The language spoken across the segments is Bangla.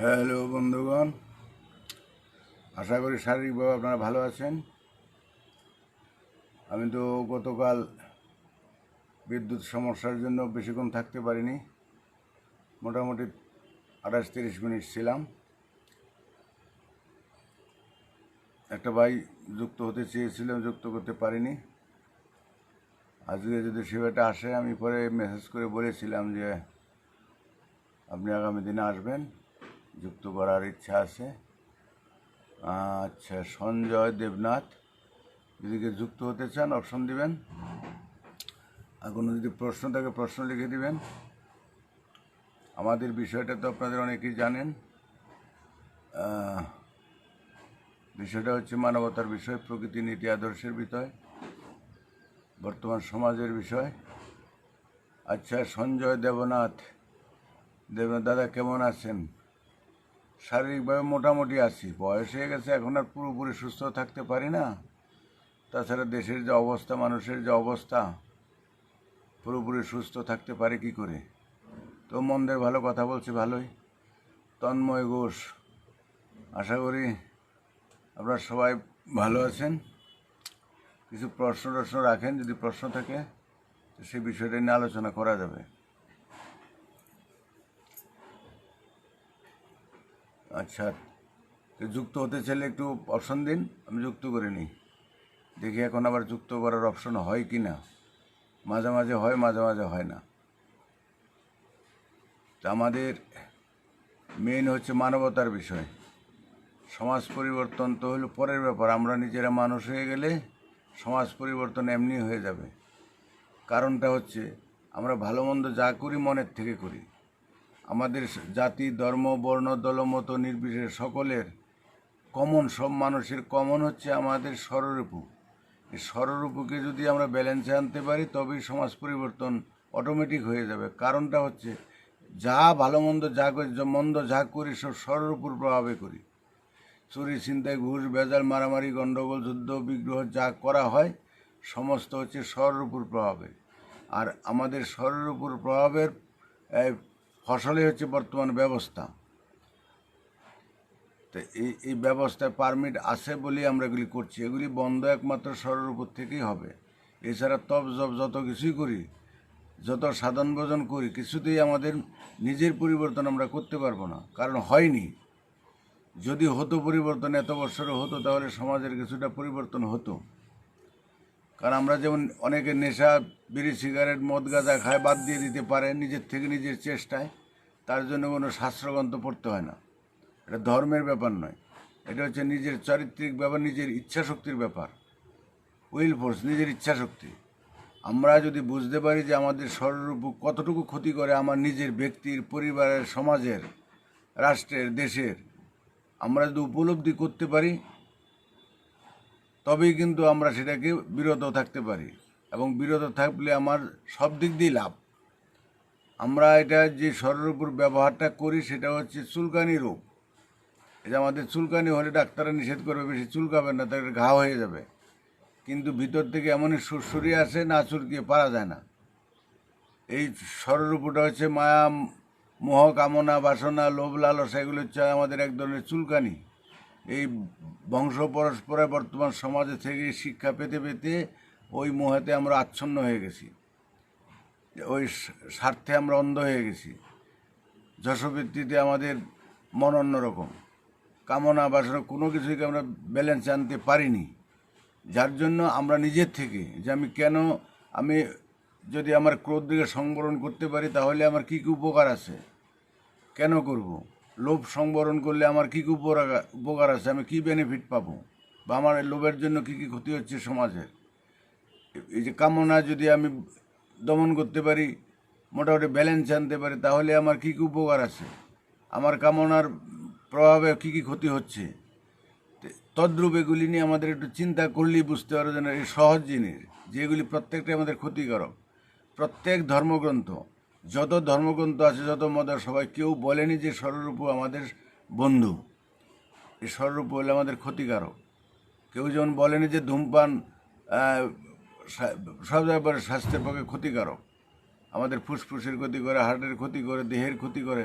হ্যালো বন্ধুগণ, আশা করি শারীরিকভাবে আপনারা ভালো আছেন। আমি তো গতকাল বিদ্যুৎ সমস্যার জন্য বেশিক্ষণ থাকতে পারিনি, মোটামুটি 28-30 মিনিট ছিলাম। একটা ভাই যুক্ত হতে চেয়েছিলাম, যুক্ত করতে পারিনি। আজকে যদি সেবাটা আসে, আমি পরে মেসেজ করে বলেছিলাম যে আপনি আগামী দিনে আসবেন, যুক্ত করার ইচ্ছা আছে। আচ্ছা, সঞ্জয় দেবনাথ, যদি কেউ যুক্ত হতে চান অপশন দিবেন, আর কোনো যদি প্রশ্ন থাকে প্রশ্ন লিখে দিবেন। আমাদের বিষয়টা তো আপনাদের অনেকেই জানেন। বিষয়টা হচ্ছে মানবতার বিষয়, প্রকৃতি নীতি আদর্শের বিষয়, বর্তমান সমাজের বিষয়। আচ্ছা, সঞ্জয় দেবনাথ দাদা কেমন আছেন? শারীরিকভাবে মোটামুটি আছি, বয়স হয়ে গেছে, এখন আর পুরোপুরি সুস্থ থাকতে পারি না। তাছাড়া দেশের যে অবস্থা, মানুষের যে অবস্থা, পুরোপুরি সুস্থ থাকতে পারে কি করে? তো মন্দের ভালো কথা বলছি, ভালোই। তন্ময় ঘোষ, আশা করি আপনারা সবাই ভালো আছেন। কিছু প্রশ্ন রাখেন, যদি প্রশ্ন থাকে তো সেই বিষয়টা নিয়ে আলোচনা করা যাবে। আচ্ছা, যুক্ত হতে চাইলে একটু অপশন দিন, আমি যুক্ত করে নিই। দেখি এখন আবার যুক্ত করার অপশন হয় কি না। মাঝে মাঝে হয়, মাঝে মাঝে হয় না। তো আমাদের মেইন হচ্ছে মানবতার বিষয়। সমাজ পরিবর্তন তো হলো পরের ব্যাপার, আমরা নিজেরা মানুষ হয়ে গেলে সমাজ পরিবর্তন এমনি হয়ে যাবে। কারণটা হচ্ছে আমরা ভালো মন্দ যা করি মনের থেকে করি। আমাদের জাতি, ধর্ম, বর্ণ, দলমত নির্বিশেষে সকলের কমন, সব মানুষের কমন হচ্ছে আমাদের স্বরূপু। এই স্বরূপুকে যদি আমরা ব্যালেন্সে আনতে পারি তবেই সমাজ পরিবর্তন অটোমেটিক হয়ে যাবে। কারণটা হচ্ছে যা ভালো মন্দ যা করি, মন্দ যা করি সব স্বরূপুর প্রভাবে করি। চুরি, ছিনতাই, ঘুষ, বেজাল, মারামারি, গণ্ডগোল, যুদ্ধ, বিগ্রহ যা করা হয় সমস্ত হচ্ছে স্বরূপুর প্রভাবে। আর আমাদের স্বরূপুর প্রভাবের ফসলই হচ্ছে বর্তমান ব্যবস্থা। তো এই ব্যবস্থায় পারমিট আছে বলেই আমরা এগুলি করছি। এগুলি বন্ধ একমাত্র স্বরের উপর থেকেই হবে। এছাড়া তপ জপ যত কিছুই করি, যত সাধন ভোজন করি, কিছুতেই আমাদের নিজের পরিবর্তন আমরা করতে পারবো না, কারণ হয়নি। যদি হতো পরিবর্তন, এত বছরে হতো, তাহলে সমাজের কিছুটা পরিবর্তন হতো। কারণ আমরা যেমন অনেকে নেশা, বিড়ি, সিগারেট, মদ, গাঁজা খায়, বাদ দিয়ে দিতে পারে নিজের থেকে, নিজের চেষ্টায়। তার জন্য কোনো শাস্ত্রগ্রন্থ পড়তে হয় না। এটা ধর্মের ব্যাপার নয়, এটা হচ্ছে নিজের চারিত্রিক ব্যাপার, নিজের ইচ্ছা শক্তির ব্যাপার। উইল ফোর্স, নিজের ইচ্ছা শক্তি। আমরা যদি বুঝতে পারি যে আমাদের স্বরূপ কতটুকু ক্ষতি করে আমার নিজের ব্যক্তির, পরিবারের, সমাজের, রাষ্ট্রের, দেশের, আমরা যদি উপলব্ধি করতে পারি তবেই কিন্তু আমরা সেটাকে বিরত থাকতে পারি। এবং বিরত থাকলে আমার সব দিক দিয়ে লাভ। আমরা এটা যে স্বরূপুর ব্যবহারটা করি সেটা হচ্ছে চুলকানি রোগ। এটা আমাদের চুলকানি হলে ডাক্তাররা নিষেধ করবে বেশি চুলকাবেন না, তাদের ঘা হয়ে যাবে। কিন্তু ভিতর থেকে এমনই সুরসুরি আসে, না চুলকিয়ে পারা যায় না। এই স্বরূপটা হচ্ছে মায়া, মোহ, কামনা, বাসনা, লোভ, লালসা, এগুলো হচ্ছে আমাদের এক ধরনের চুলকানি। এই বংশ পরস্পরে বর্তমান সমাজে থেকে শিক্ষা পেতে পেতে ওই মোহেতে আমরা আচ্ছন্ন হয়ে গেছি, ওই স্বার্থে আমরা অন্ধ হয়ে গেছি। যশবৃত্তিতে আমাদের মন অন্যরকম, কামনা বাসনা কোনো কিছুকে আমরা ব্যালেন্সে আনতে পারিনি। যার জন্য আমরা নিজের থেকে যে আমি যদি আমার ক্রোধ দিকে সংবরণ করতে পারি তাহলে আমার কী কী উপকার আছে, কেন করব? লোভ সংবরণ করলে আমার কী কী উপকার আছে, আমি কী বেনিফিট পাবো, বা আমার লোভের জন্য কী কী ক্ষতি হচ্ছে সমাজের। এই যে কামনা যদি আমি দমন করতে পারি, মোটামুটি ব্যালেন্স আনতে পারি, তাহলে আমার কী কী উপকার আছে, আমার কামনার প্রভাবে কী কী ক্ষতি হচ্ছে। তদ্রূপ এগুলি নিয়ে আমাদের একটু চিন্তা করলেই বুঝতে পারো যেন এই সহজ জিনিস, যেগুলি প্রত্যেকটাই আমাদের ক্ষতিকারক। প্রত্যেক ধর্মগ্রন্থ, যত ধর্মগ্রন্থ আছে, যত মত, সবাই কেউ বলেনি যে স্বরূপ আমাদের বন্ধু। এই স্বরূপ হলে আমাদের ক্ষতিকারক। কেউ যেমন বলেনি যে ধূমপান সব ব্যাপারে স্বাস্থ্যের পক্ষে ক্ষতিকারক, আমাদের ফুসফুসের ক্ষতি করে, হার্টের ক্ষতি করে, দেহের ক্ষতি করে।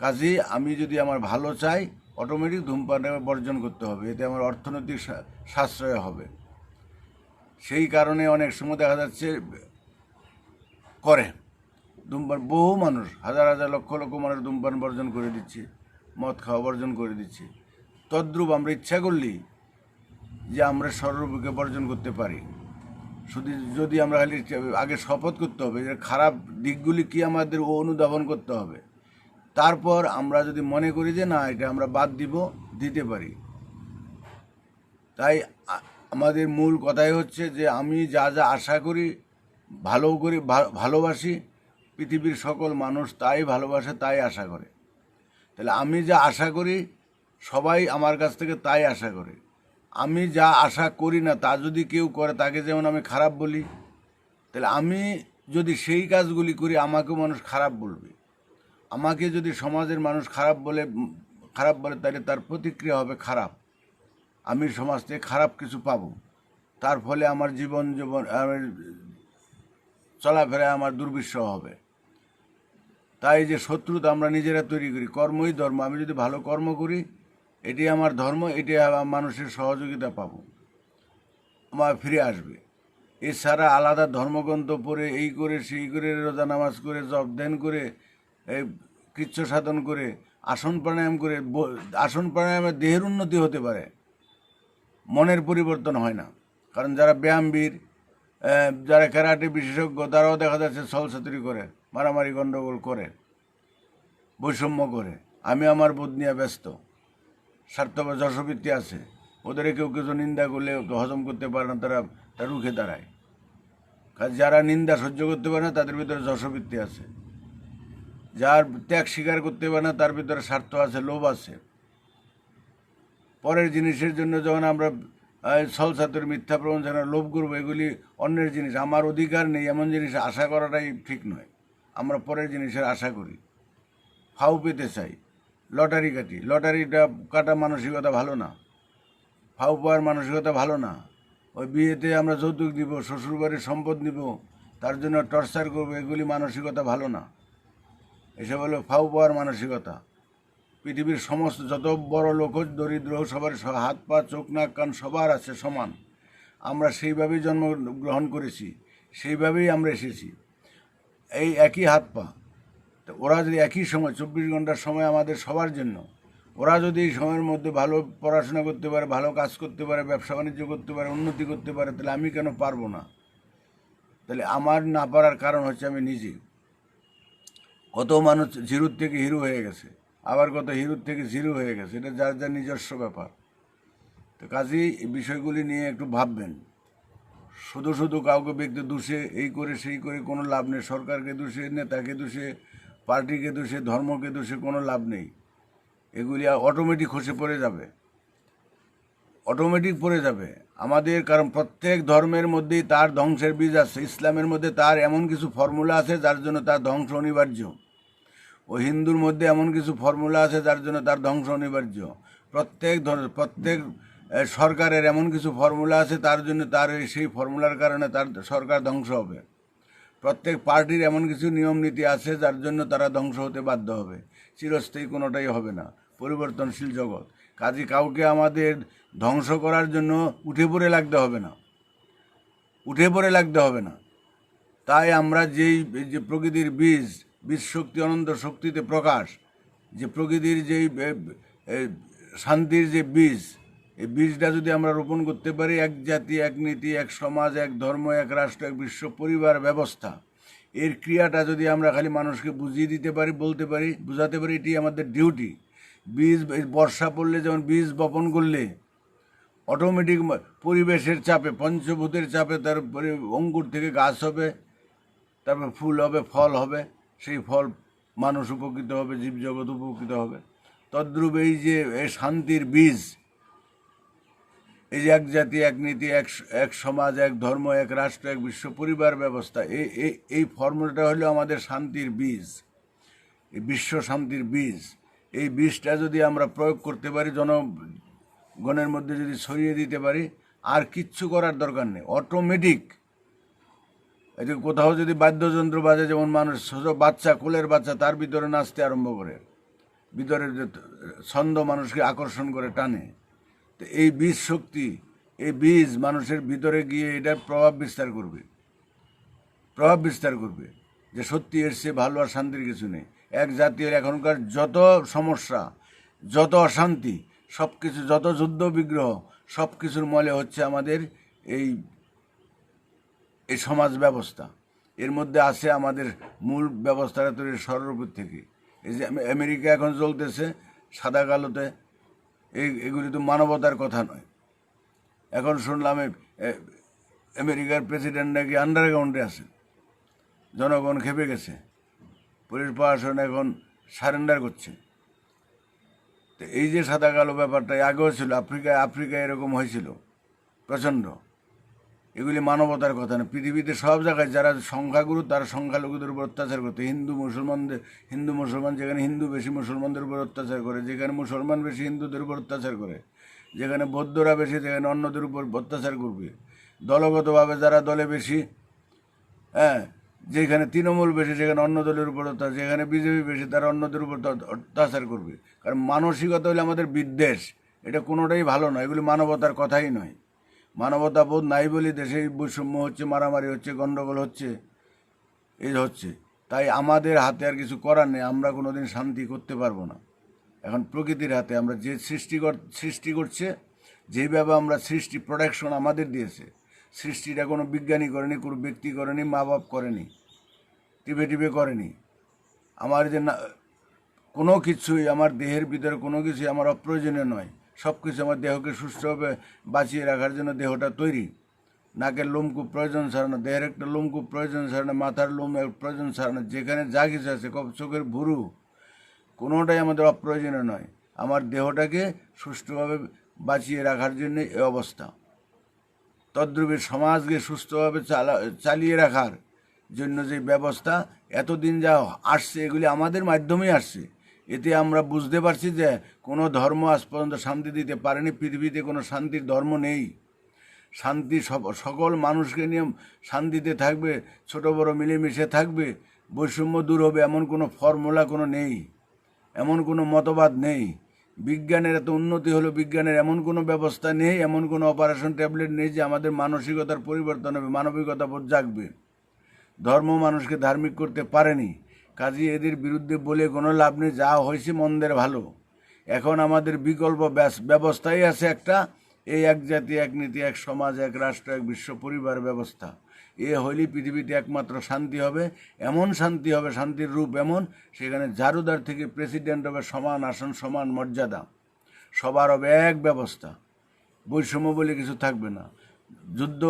কাজেই আমি যদি আমার ভালো চাই, অটোমেটিক ধূমপান বর্জন করতে হবে, এতে আমার অর্থনৈতিক সাশ্রয় হবে। সেই কারণে অনেক সময় দেখা যাচ্ছে করে ধূমপান, বহু মানুষ, হাজার হাজার লক্ষ লক্ষ মানুষ ধূমপান বর্জন করে দিচ্ছে, মদ খাওয়া বর্জন করে দিচ্ছে। তদ্রূপ আমরা ইচ্ছা করলেই যে আমরা সর্বরূপে বর্জন করতে পারি। শুধু যদি আমরা খালি আগে শপথ করতে হবে যে খারাপ দিকগুলি কি আমাদের অনুধাবন করতে হবে, তারপর আমরা যদি মনে করি যে না এটা আমরা বাদ দিতে পারি। তাই আমাদের মূল কথাই হচ্ছে যে আমি যা যা আশা করি, ভালোবাসি, পৃথিবীর সকল মানুষ তাই ভালোবাসে, তাই আশা করে। তাহলে আমি যা আশা করি সবাই আমার কাছ থেকে তাই আশা করে। আমি যা আশা করি না তা যদি কেউ করে, তাকে যেমন আমি খারাপ বলি, তাহলে আমি যদি সেই কাজগুলি করি আমাকেও মানুষ খারাপ বলবে। আমাকে যদি সমাজের মানুষ খারাপ বলে তাহলে তার প্রতিক্রিয়া হবে খারাপ, আমি সমাজ থেকে খারাপ কিছু পাবো, তার ফলে আমার জীবন চলাফেরায় আমার দুর্বিষহ হবে। তাই যে শত্রুতা আমরা নিজেরা তৈরি করি, কর্মই ধর্ম। আমি যদি ভালো কর্ম করি, এটি আমার ধর্ম, এটি মানুষের সহযোগিতা পাবো, আমার ফিরে আসবে। এছাড়া আলাদা ধর্মগ্রন্থ পড়ে এই করে সেই করে, রোজা নামাজ করে, জপ ধ্যান করে, কৃচ্ছ সাধন করে, আসন প্রাণায়ামে দেহের উন্নতি হতে পারে, মনের পরিবর্তন হয় না। কারণ যারা ব্যায়ামবীর, যারা ক্যারাটে বিশেষজ্ঞ, তারাও দেখা যাচ্ছে ছলছাতুরি করে, মারামারি গণ্ডগোল করে, বৈষম্য করে। আমি আমার বোধ নিয়ে ব্যস্ত, স্বার্থপর যশবৃত্তি আছে, ওদের কেউ কিছু নিন্দা করলে হজম করতে পারে না, তারা রুখে দাঁড়ায়। যারা নিন্দা সহ্য করতে পারে না তাদের ভিতরে যশবৃত্তি আছে, যার ত্যাগ স্বীকার করতে পারে না তার ভিতরে স্বার্থ আছে, লোভ আছে। পরের জিনিসের জন্য যখন আমরা ছলছাতুর, মিথ্যা প্রবঞ্চনা, লোভ করবো, এগুলি অন্যের জিনিস, আমার অধিকার নেই এমন জিনিস আশা করাটাই ঠিক নয়। আমরা পরের জিনিসের আশা করি, ফাউ পেতে চাই, লটারি কাটি। লটারিটা কাটা মানসিকতা ভালো না, ফাউ পাওয়ার মানসিকতা ভালো না। ওই বিয়েতে আমরা যৌতুক দিব, শ্বশুরবাড়ির সম্পদ নিব, তার জন্য টর্চার করবো, এগুলি মানসিকতা ভালো না। এসব হলো ফাউ পাওয়ার মানসিকতা। পৃথিবীর সমস্ত যত বড় লোক দরিদ্র, সবার হাত পা চোখ নাক কান সবার আছে সমান। আমরা সেইভাবেই জন্মগ্রহণ করেছি, সেইভাবেই আমরা এসেছি, এই একই হাত পা। তো ওরা যদি একই সময় 24 ঘন্টার সময় আমাদের সবার জন্য, ওরা যদি এই সময়ের মধ্যে ভালো পড়াশোনা করতে পারে, ভালো কাজ করতে পারে, ব্যবসা বাণিজ্য করতে পারে, উন্নতি করতে পারে, তাহলে আমি কেন পারবো না? তাহলে আমার না পারার কারণ হচ্ছে আমি নিজে। কত মানুষ জিরোর থেকে হিরো হয়ে গেছে, আবার কত হিরোর থেকে জিরো হয়ে গেছে, এটা যার যার নিজস্ব ব্যাপার। তো কাজেই এই বিষয়গুলি নিয়ে একটু ভাববেন। শুধু কাউকে ব্যক্তি দোষে, এই করে সেই করে কোনো লাভ নেই। সরকারকে দোষে, নেতাকে দোষে, পার্টিকে দোষে, ধর্মকে দোষে কোনো লাভ নেই। এগুলি অটোমেটিক খসে পড়ে যাবে, অটোমেটিক পড়ে যাবে আমাদের। কারণ প্রত্যেক ধর্মের মধ্যেই তার ধ্বংসের বীজ আছে। ইসলামের মধ্যে তার এমন কিছু ফর্মুলা আছে যার জন্য তার ধ্বংস অনিবার্য। ও হিন্দুর মধ্যে এমন কিছু ফর্মুলা আছে যার জন্য তার ধ্বংস অনিবার্য। প্রত্যেক সরকারের এমন কিছু ফর্মুলা আছে তার জন্য তার সেই ফর্মুলার কারণে তার সরকার ধ্বংস হবে। প্রত্যেক পার্টির এমন কিছু নিয়ম নীতি আছে যার জন্য তারা ধ্বংস হতে বাধ্য হবে। চিরস্থায়ী কোনোটাই হবে না, পরিবর্তনশীল জগৎ। কাজে কাউকে আমাদের ধ্বংস করার জন্য উঠে পড়ে লাগতে হবে না। তাই আমরা যে প্রকৃতির বীজ শক্তি, অনন্ত শক্তিতে প্রকাশ, যে প্রকৃতির যেই শান্তির যে বীজ, এই বীজটা যদি আমরা রোপণ করতে পারি, এক জাতি, এক নীতি, এক সমাজ, এক ধর্ম, এক রাষ্ট্র, এক বিশ্ব পরিবার ব্যবস্থা, এর ক্রিয়াটা যদি আমরা খালি মানুষকে বুঝিয়ে দিতে পারি, বলতে পারি, বোঝাতে পারি, এটি আমাদের ডিউটি। বীজ বর্ষা পড়লে যেমন বীজ বপন করলে অটোমেটিক পরিবেশের চাপে, পঞ্চভূতের চাপে তারপরে অঙ্কুর থেকে গাছ হবে, তারপর ফুল হবে, ফল হবে, সেই ফল মানুষ উপকৃত হবে, জীবজগৎ উপকৃত হবে। তদ্রূপ এই যে শান্তির বীজ, এই যে এক জাতি, এক নীতি, এক সমাজ, এক ধর্ম, এক রাষ্ট্র, এক বিশ্ব পরিবার ব্যবস্থা, এই ফর্মুলাটা হলো আমাদের শান্তির বীজ, এই বিশ্ব শান্তির বীজ। এই বীজটা যদি আমরা প্রয়োগ করতে পারি, জনগণের মধ্যে যদি ছড়িয়ে দিতে পারি, আর কিচ্ছু করার দরকার নেই, অটোমেটিক। এই যে কোথাও যদি বাদ্যযন্ত্র বাজে, যেমন মানুষ ছোট বাচ্চা, কোলের বাচ্চা, তার ভিতরে নাচতে আরম্ভ করে, ভিতরের যে ছন্দ মানুষকে আকর্ষণ করে টানে, তো এই বীজ শক্তি, এই বীজ মানুষের ভিতরে গিয়ে এটার প্রভাব বিস্তার করবে যে সত্যি এসছে ভালো আর শান্তির কিছু নেই। এক জাতীয় এখনকার যত সমস্যা, যত অশান্তি, সব কিছু, যত যুদ্ধ বিগ্রহ, সব কিছুর মলে হচ্ছে আমাদের এই এই সমাজ ব্যবস্থা। এর মধ্যে আছে আমাদের মূল ব্যবস্থাটা তৈরি সর্বরূপ থেকে। এই যে আমেরিকা এখন চলতেছে সাদা কালোতে, এগুলি তো মানবতার কথা নয়। এখন শুনলাম আমেরিকার প্রেসিডেন্ট নাকি আন্ডারগ্রাউন্ডে আছে, জনগণ খেপে গেছে, পুলিশ প্রশাসন এখন সারেন্ডার করছে। তো এই যে সাদা কালো ব্যাপারটা আগেও ছিল, আফ্রিকায় এরকম হয়েছিল প্রচণ্ড। এগুলি মানবতার কথা না। পৃথিবীতে সব জায়গায় যারা সংখ্যাগুরু তারা সংখ্যালঘুদের উপর অত্যাচার করতে, হিন্দু মুসলমান যেখানে হিন্দু বেশি মুসলমানদের উপর অত্যাচার করে, যেখানে মুসলমান বেশি হিন্দুদের উপর অত্যাচার করে, যেখানে বৌদ্ধরা বেশি যেখানে অন্যদের উপর অত্যাচার করবে, দলগতভাবে যারা দলে বেশি, হ্যাঁ, যেখানে তৃণমূল বেশি সেখানে অন্য দলের উপর অত্যাচার, যেখানে বিজেপি বেশি তারা অন্যদের উপর অত্যাচার করবে। কারণ মানসিকতা হলে আমাদের বিদ্বেষ, এটা কোনোটাই ভালো নয়, এগুলি মানবতার কথাই নয়। মানবতা বোধ নাই বলে দেশে বৈষম্য হচ্ছে, মারামারি হচ্ছে, গণ্ডগোল হচ্ছে, এই হচ্ছে। তাই আমাদের হাতে আর কিছু করার নেই, আমরা কোনোদিন শান্তি করতে পারবো না। এখন প্রকৃতির হাতে, আমরা যে সৃষ্টি করছে, যেভাবে আমরা সৃষ্টি প্রোটেকশন আমাদের দিয়েছে, সৃষ্টিটা কোনো বিজ্ঞানী করেনি, কোনো ব্যক্তি করেনি, মা বাপ করেনি, টিপে করেনি। আমার যে কোনো কিছুই আমার দেহের ভিতরে কোনো কিছুই আমার অপ্রয়োজনীয় নয়। সব কিছু আমার দেহকে সুস্থভাবে বাঁচিয়ে রাখার জন্য দেহটা তৈরি। নাকের লোমকূপ প্রয়োজন ছাড়া না, দেহের একটা লোমকূপ প্রয়োজন ছাড়া না, মাথার লোম প্রয়োজন ছাড়া না, যেখানে যা কিছু আছে, চোখের ভুরু, কোনোটাই আমাদের অপ্রয়োজনীয় নয়। আমার দেহটাকে সুষ্ঠুভাবে বাঁচিয়ে রাখার জন্য এই অবস্থা। তদ্রূপে সমাজকে সুস্থভাবে চালিয়ে রাখার জন্য যে ব্যবস্থা এতদিন যা আসছে, এগুলি আমাদের মাধ্যমেই আসছে। এতে আমরা বুঝতে পারছি যে কোনো ধর্ম আজ পর্যন্ত শান্তি দিতে পারেনি। পৃথিবীতে কোনো শান্তির ধর্ম নেই। শান্তি সকল মানুষকে নিয়ে শান্তিতে থাকবে, ছোট বড় মিলেমিশে থাকবে, বৈষম্য দূর হবে, এমন কোনো ফর্মুলা কোনো নেই, এমন কোনো মতবাদ নেই। বিজ্ঞানের এত উন্নতি হলো, বিজ্ঞানের এমন কোনো ব্যবস্থা নেই, এমন কোনো অপারেশন ট্যাবলেট নেই যে আমাদের মানসিকতার পরিবর্তন হবে, মানবিকতা বোধ জাগবে। ধর্ম মানুষকে ধার্মিক করতে পারেনি। কাজে এদের বিরুদ্ধে বলে কোনো লাভ নেই, যা হয়েছে মন্দের ভালো। এখন আমাদের বিকল্প ব্যবস্থাই আছে একটা, এই এক জাতি এক নীতি এক সমাজ এক রাষ্ট্র এক বিশ্ব পরিবার ব্যবস্থা। এ হইলে পৃথিবীতে একমাত্র শান্তি হবে, এমন শান্তি হবে, শান্তির রূপ এমন, সেখানে ঝাড়ুদার থেকে প্রেসিডেন্ট হবে সমান আসন, সমান মর্যাদা, সবার হবে এক ব্যবস্থা। বৈষম্য বলে কিছু থাকবে না, যুদ্ধ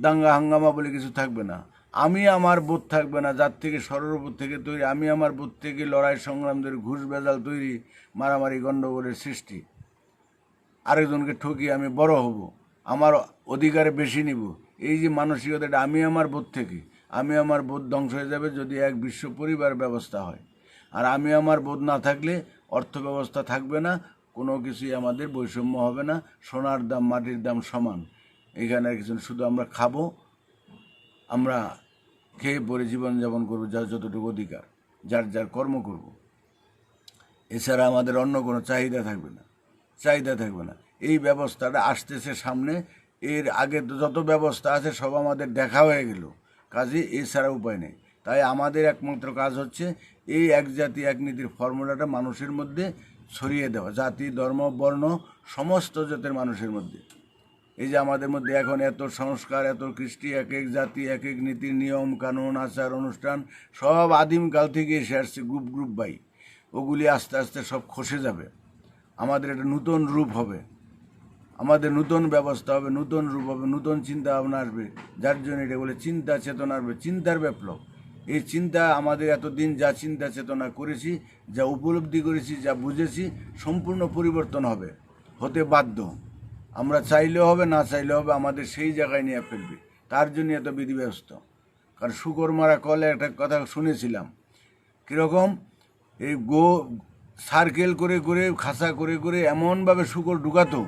দাঙ্গা হাঙ্গামা বলে কিছু থাকবে না, আমি আমার বোধ থাকবে না, যার থেকে সর্বরূপ থেকে তৈরি, আমি আমার বোধ থেকে লড়াই সংগ্রাম তৈরি, ঘুষ বেজাল তৈরি, মারামারি গণ্ডগোলের সৃষ্টি, আরেকজনকে ঠকিয়ে আমি বড় হব, আমার অধিকারে বেশি নিব, এই যে মানসিকতাটা, আমি আমার বোধ থেকে, আমি আমার বোধ ধ্বংস হয়ে যাবে যদি এক বিশ্ব পরিবার ব্যবস্থা হয়। আর আমি আমার বোধ না থাকলে অর্থ ব্যবস্থা থাকবে না, কোনো কিছুই আমাদের বৈষম্য হবে না, সোনার দাম মাটির দাম সমান। এখানে আর কিছু, শুধু আমরা খাবো, আমরা খেয়ে পরে জীবনযাপন করবো, যার যতটুকু অধিকার, যার যার কর্ম করব। এছাড়া আমাদের অন্য কোনো চাহিদা থাকবে না। এই ব্যবস্থাটা আসতেছে সামনে। এর আগে যত ব্যবস্থা আছে সব আমাদের দেখা হয়ে গেল, কাজে এছাড়া উপায় নেই। তাই আমাদের একমাত্র কাজ হচ্ছে এই এক জাতি এক নীতির ফর্মুলাটা মানুষের মধ্যে ছড়িয়ে দেওয়া, জাতি ধর্ম বর্ণ সমস্ত জাতের মানুষের মধ্যে। এই যে আমাদের মধ্যে এখন এত সংস্কার, এত কৃষ্টি, এক এক জাতি এক এক নীতির নিয়ম কানুন আচার অনুষ্ঠান সব আদিমকাল থেকে এসে আসছে গ্রুপ বাই, ওগুলি আস্তে আস্তে সব খসে যাবে। আমাদের একটা নতুন রূপ হবে, আমাদের নতুন ব্যবস্থা হবে, নতুন রূপ হবে, নতুন চিন্তা ভাবনা আসবে, যার জন্য এটা বলে চিন্তা চেতনা আসবে, চিন্তার বিপ্লব। এই চিন্তা আমাদের এতদিন যা চিন্তা চেতনা করেছি, যা উপলব্ধি করেছি, যা বুঝেছি, সম্পূর্ণ পরিবর্তন হতে বাধ্য। আমরা চাইলেও হবে, না চাইলেও হবে, আমাদের সেই জায়গায় নিয়ে ফেলবে। তার জন্য এত বিধিব্যস্ত। কারণ শুকর মারা কলে একটা কথা শুনেছিলাম, কীরকম, এই সার্কেল করে করে খাসা করে করে এমনভাবে শুকর ঢুকাতো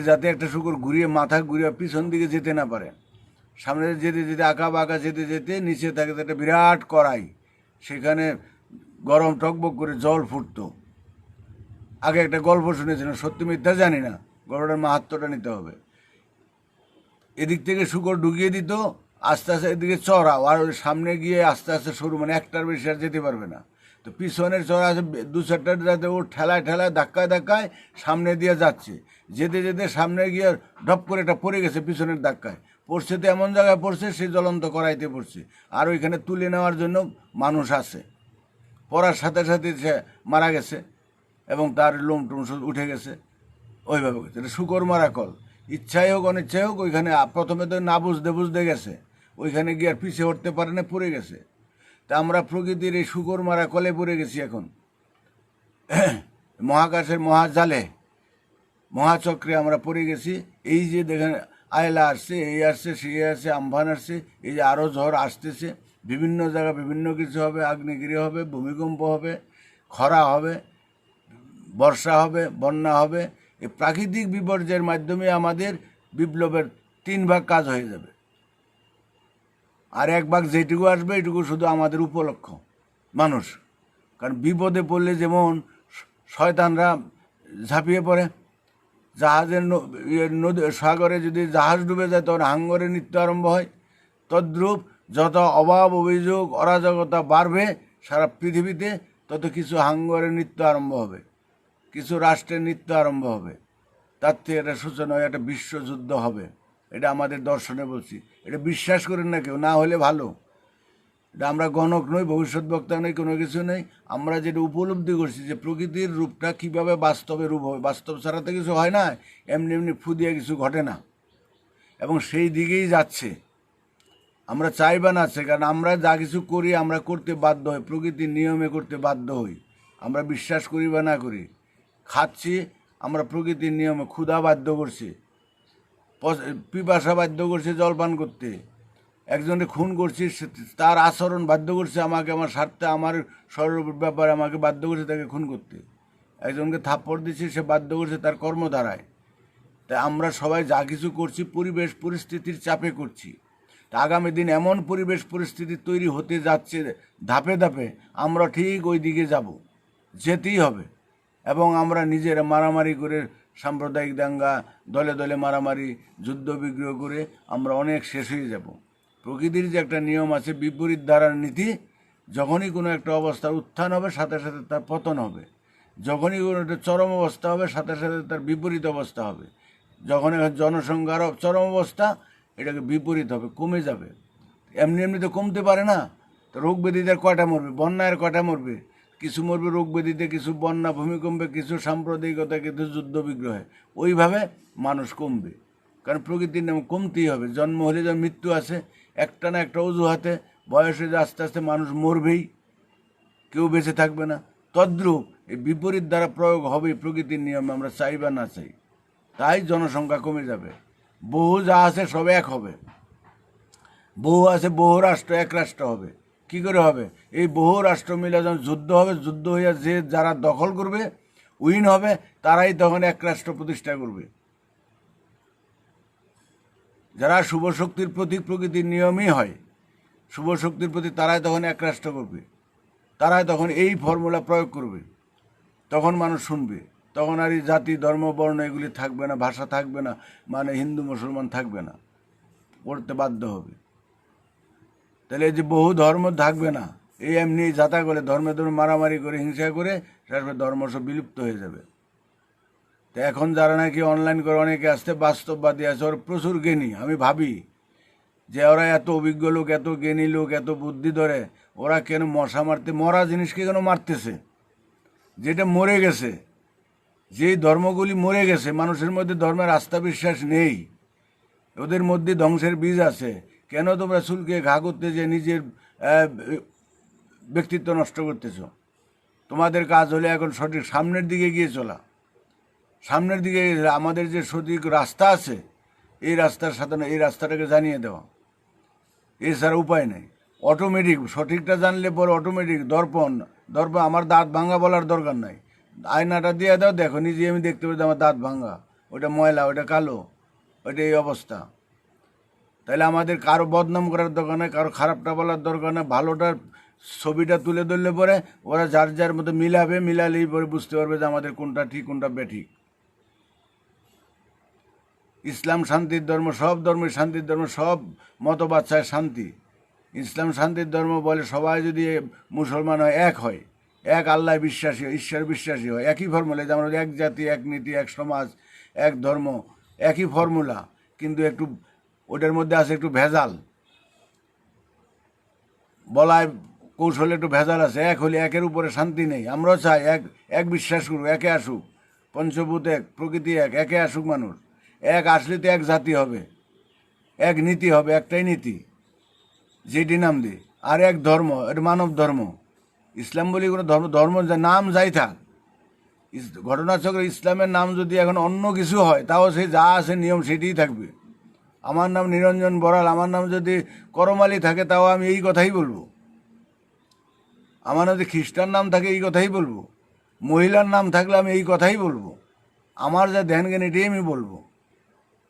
যাতে একটা শুকর মাথা ঘুরিয়ে পিছন দিকে যেতে না পারে, সামনে যেতে যেতে আঁকা বাঁকা যেতে যেতে নিচে থাকে একটা বিরাট কড়াই, সেখানে গরম টকবক করে জল ফুটতো। আগে একটা গল্প শুনেছিলাম, সত্যি মিথ্যা জানি না, গল্পটার মাহাত্ম্যটা নিতে হবে। এদিক থেকে শুকর ঢুকিয়ে দিত, আস্তে আস্তে এদিকে চড়াও, আর ওই সামনে গিয়ে আস্তে আস্তে সরু, মানে একটার বেশি আর যেতে পারবে না। তো পিছনের চড়া আছে দু চারটা, যাতে ও ঠেলায় ঠেলায় ধাক্কায় ধাক্কায় সামনে দিয়ে যাচ্ছে, যেতে যেতে সামনে গিয়ে ঢপ করে এটা পড়ে গেছে পিছনের ধাক্কায়, পড়ছে তো এমন জায়গায় পড়ছে সে জ্বলন্ত করাইতে পড়ছে, আর ওইখানে তুলে নেওয়ার জন্য মানুষ আছে। পড়ার সাথে সাথে সে মারা গেছে এবং তার লোম টোম সব উঠে গেছে। ওইভাবে এটা শুকর মারা কল। ইচ্ছাই হোক অনিচ্ছাই হোক, ওইখানে প্রথমে তো না বুঝতে বুঝতে গেছে, ওইখানে গিয়ে আর পিছিয়ে উঠতে পারে না, পড়ে গেছে। তা আমরা প্রকৃতির এই শুকর মারা কলে পড়ে গেছি এখন। মহাকাশের মহাজালে, মহাচক্রে আমরা পড়ে গেছি। এই যে দেখেন আয়লা আসছে, এই আসছে, সেই আসছে, আমফান আসছে, এই যে আরও ঝড় আসতেছে, বিভিন্ন জায়গায় বিভিন্ন কিছু হবে, আগ্নেয়গিরি হবে, ভূমিকম্প হবে, খরা হবে, বর্ষা হবে, বন্যা হবে। এই প্রাকৃতিক বিপর্যয়ের মাধ্যমে আমাদের বিপ্লবের 3 ভাগ কাজ হয়ে যাবে, আর 1 ভাগ যেটুকু আসবে এটুকু শুধু আমাদের উপলক্ষ মানুষ। কারণ বিপদে পড়লে যেমন শয়তানরা ঝাঁপিয়ে পড়ে, জাহাজের নদী সাগরে যদি জাহাজ ডুবে যায় তখন হাঙ্গরের নৃত্য আরম্ভ হয়। তদ্রূপ যত অভাব অভিযোগ অরাজকতা বাড়বে সারা পৃথিবীতে, তত কিছু হাঙ্গরের নৃত্য আরম্ভ হবে, কিছু রাষ্ট্রের নৃত্য আরম্ভ হবে। তার থেকে একটা সূচনা হয়, একটা বিশ্বযুদ্ধ হবে। এটা আমাদের দর্শনে বলছি, এটা বিশ্বাস করেন না কেউ, না হলে ভালো। এটা আমরা গণক নই, ভবিষ্যৎ বক্তা নই, কোনো কিছু নেই। আমরা যেটা উপলব্ধি করছি যে প্রকৃতির রূপটা কিভাবে বাস্তবে রূপ হবে, বাস্তব ছাড়া তো কিছু হয় না, এমনি এমনি ফু দিয়ে কিছু ঘটে না, এবং সেই দিকেই যাচ্ছে। আমরা চাই বা না চাই, কারণ আমরা যা কিছু করি আমরা করতে বাধ্য হই, প্রকৃতির নিয়মে করতে বাধ্য হই। আমরা বিশ্বাস করি বা না করি, খাচ্ছি আমরা প্রকৃতির নিয়মে, ক্ষুধা বাধ্য করছে, পিপাসা বাধ্য করছে জলপান করতে, একজনকে খুন করছি তার আচরণ বাধ্য করছে আমাকে, আমার স্বার্থে, আমার সর্বোপরি ব্যাপারে আমাকে বাধ্য করছে তাকে খুন করতে, একজনকে থাপ্পড় দিচ্ছি সে বাধ্য করছে তার কর্মধারায়। তাই আমরা সবাই যা কিছু করছি পরিবেশ পরিস্থিতির চাপে করছি। তা আগামী দিন এমন পরিবেশ পরিস্থিতি তৈরি হতে যাচ্ছে ধাপে ধাপে, আমরা ঠিক ওই দিকে যাব, যেতেই হবে। এবং আমরা নিজেরা মারামারি করে, সাম্প্রদায়িক দাঙ্গা, দলে দলে মারামারি, যুদ্ধ বিগ্রহ করে আমরা অনেক শেষ হয়ে যাব। প্রকৃতির যে একটা নিয়ম আছে, বিপরীত ধারার নীতি, যখনই কোনো একটা অবস্থার উত্থান হবে সাথে সাথে তার পতন হবে, যখনই কোনো একটা চরম অবস্থা হবে সাথে সাথে তার বিপরীত অবস্থা হবে। যখন জনসংখ্যার চরম অবস্থা, এটাকে বিপরীত হবে, কমে যাবে। এমনি এমনি তো কমতে পারে না। তো রোগ ব্যাধিদের কয়টা মরবে, বন্যার কয়টা মরবে, কিছু মরবে রোগ ব্যাধিতে, কিছু বন্যা ভূমিকম্পে, কিছু সাম্প্রদায়িকতা, কিছু যুদ্ধ বিগ্রহে। ওইভাবে মানুষ কমবে, কারণ প্রকৃতির নাম কমতেই হবে। জন্ম হলে যেমন মৃত্যু আছে, একটা না একটা অজুহাতে, বয়সে যে আস্তে আস্তে মানুষ মরবেই, কেউ বেঁচে থাকবে না। তদ্রূপ এই বিপরীত দ্বারা প্রয়োগ হবেই প্রকৃতির নিয়মে, আমরা চাই বা না চাই। তাই জনসংখ্যা কমে যাবে, বহু যা আছে সব এক হবে, বহু আছে বহু রাষ্ট্র এক রাষ্ট্র হবে। কি করে হবে? এই বহু রাষ্ট্র মিলে যখন যুদ্ধ হবে, যুদ্ধ হইয়া যে যারা দখল করবে, উইন হবে, তারাই তখন এক রাষ্ট্র প্রতিষ্ঠা করবে। যারা শুভ শক্তির প্রতীক, প্রকৃতির নিয়মই হয় শুভ শক্তির প্রতি, তারাই তখন এক রাষ্ট্র করবে, তারাই তখন এই ফর্মুলা প্রয়োগ করবে। তখন মানুষ শুনবে, তখন আর এই জাতি ধর্ম বর্ণ এগুলি থাকবে না, ভাষা থাকবে না, মানে হিন্দু মুসলমান থাকবে না, পড়তে বাধ্য হবে। তাহলে এই যে বহু ধর্ম থাকবে না, এই এমনি যাতা করে ধর্মে ধর্মে মারামারি করে হিংসা করে তারপরে ধর্ম সব বিলুপ্ত হয়ে যাবে। তো এখন যারা নাকি অনলাইন করে অনেকে আসতে বাস্তববাদী আছে, ওর প্রচুর জ্ঞানী, আমি ভাবি যে ওরা এত অভিজ্ঞ লোক, এত জ্ঞানী লোক, এত বুদ্ধি ধরে, ওরা কেন মশা মারতে, মরা জিনিসকে কেন মারতেছে? যেটা মরে গেছে, যেই ধর্মগুলি মরে গেছে, মানুষের মধ্যে ধর্মের আস্থা বিশ্বাস নেই, ওদের মধ্যে ধ্বংসের বীজ আছে, কেন তোমরা চুলকে ঘা করতে যে নিজের ব্যক্তিত্ব নষ্ট করতেছ? তোমাদের কাজ হলে এখন সঠিক সামনের দিকে গিয়ে চলা, সামনের দিকে আমাদের যে সঠিক রাস্তা আছে, এই রাস্তার সাথে এই রাস্তাটাকে জানিয়ে দেওয়া, এছাড়া উপায় নেই। অটোমেটিক সঠিকটা জানলে পরে অটোমেটিক দর্পণ, আমার দাঁত ভাঙা বলার দরকার নাই, আয়নাটা দিয়ে দাও, দেখো নিজে আমি দেখতে পাচ্ছি আমার দাঁত ভাঙা, ওটা ময়লা, ওটা কালো, ওইটা এই অবস্থা। তাহলে আমাদের কারো বদনাম করার দরকার নেই, কারো খারাপটা বলার দরকার নেই, ভালোটার ছবিটা তুলে ধরলে পরে ওরা যার যার মতো মিলাবে, মিলালেই পরে বুঝতে পারবে যে আমাদের কোনটা ঠিক কোনটা বেঠিক। ইসলাম শান্তির ধর্ম, সব ধর্মের শান্তির ধর্ম, সব মতবাদ চায় শান্তি। ইসলাম শান্তির ধর্ম বলে সবাই যদি মুসলমান হয়, এক হয়, এক আল্লাহ বিশ্বাসী হয়, ঈশ্বর বিশ্বাসী হয়, একই ফর্মুলা, যেমন এক জাতি, এক নীতি, এক সমাজ, এক ধর্ম, একই ফর্মুলা, কিন্তু একটু ওটার মধ্যে আছে একটু ভেজাল, বলায় কৌশলে একটু ভেজাল আছে। এক হলে একের উপরে শান্তি নেই। আমরাও চাই এক এক বিশ্বাস করুক, একে আসুক, পঞ্চভূত এক, প্রকৃতি এক, একে আসুক মানুষ। এক আসলে তো এক জাতি হবে, এক নীতি হবে, একটাই নীতি যেটি নাম দিই, আর এক ধর্ম, এটা মানব ধর্ম। ইসলাম বলি কোনো ধর্ম, ধর্ম নাম যাই থাক, ঘটনাচক্রে ইসলামের নাম যদি এখন অন্য কিছু হয়, তাও সে যা আছে নিয়ম সেটিই থাকবে। আমার নাম নিরঞ্জন বড়াল, আমার নাম যদি করমালি থাকে, তাও আমি এই কথাই বলবো। আমার যদি খ্রিস্টান নাম থাকে, এই কথাই বলবো। মহিলার নাম থাকলে আমি এই কথাই বলবো। আমার যা ধ্যান জ্ঞান এটাই আমি বলবো।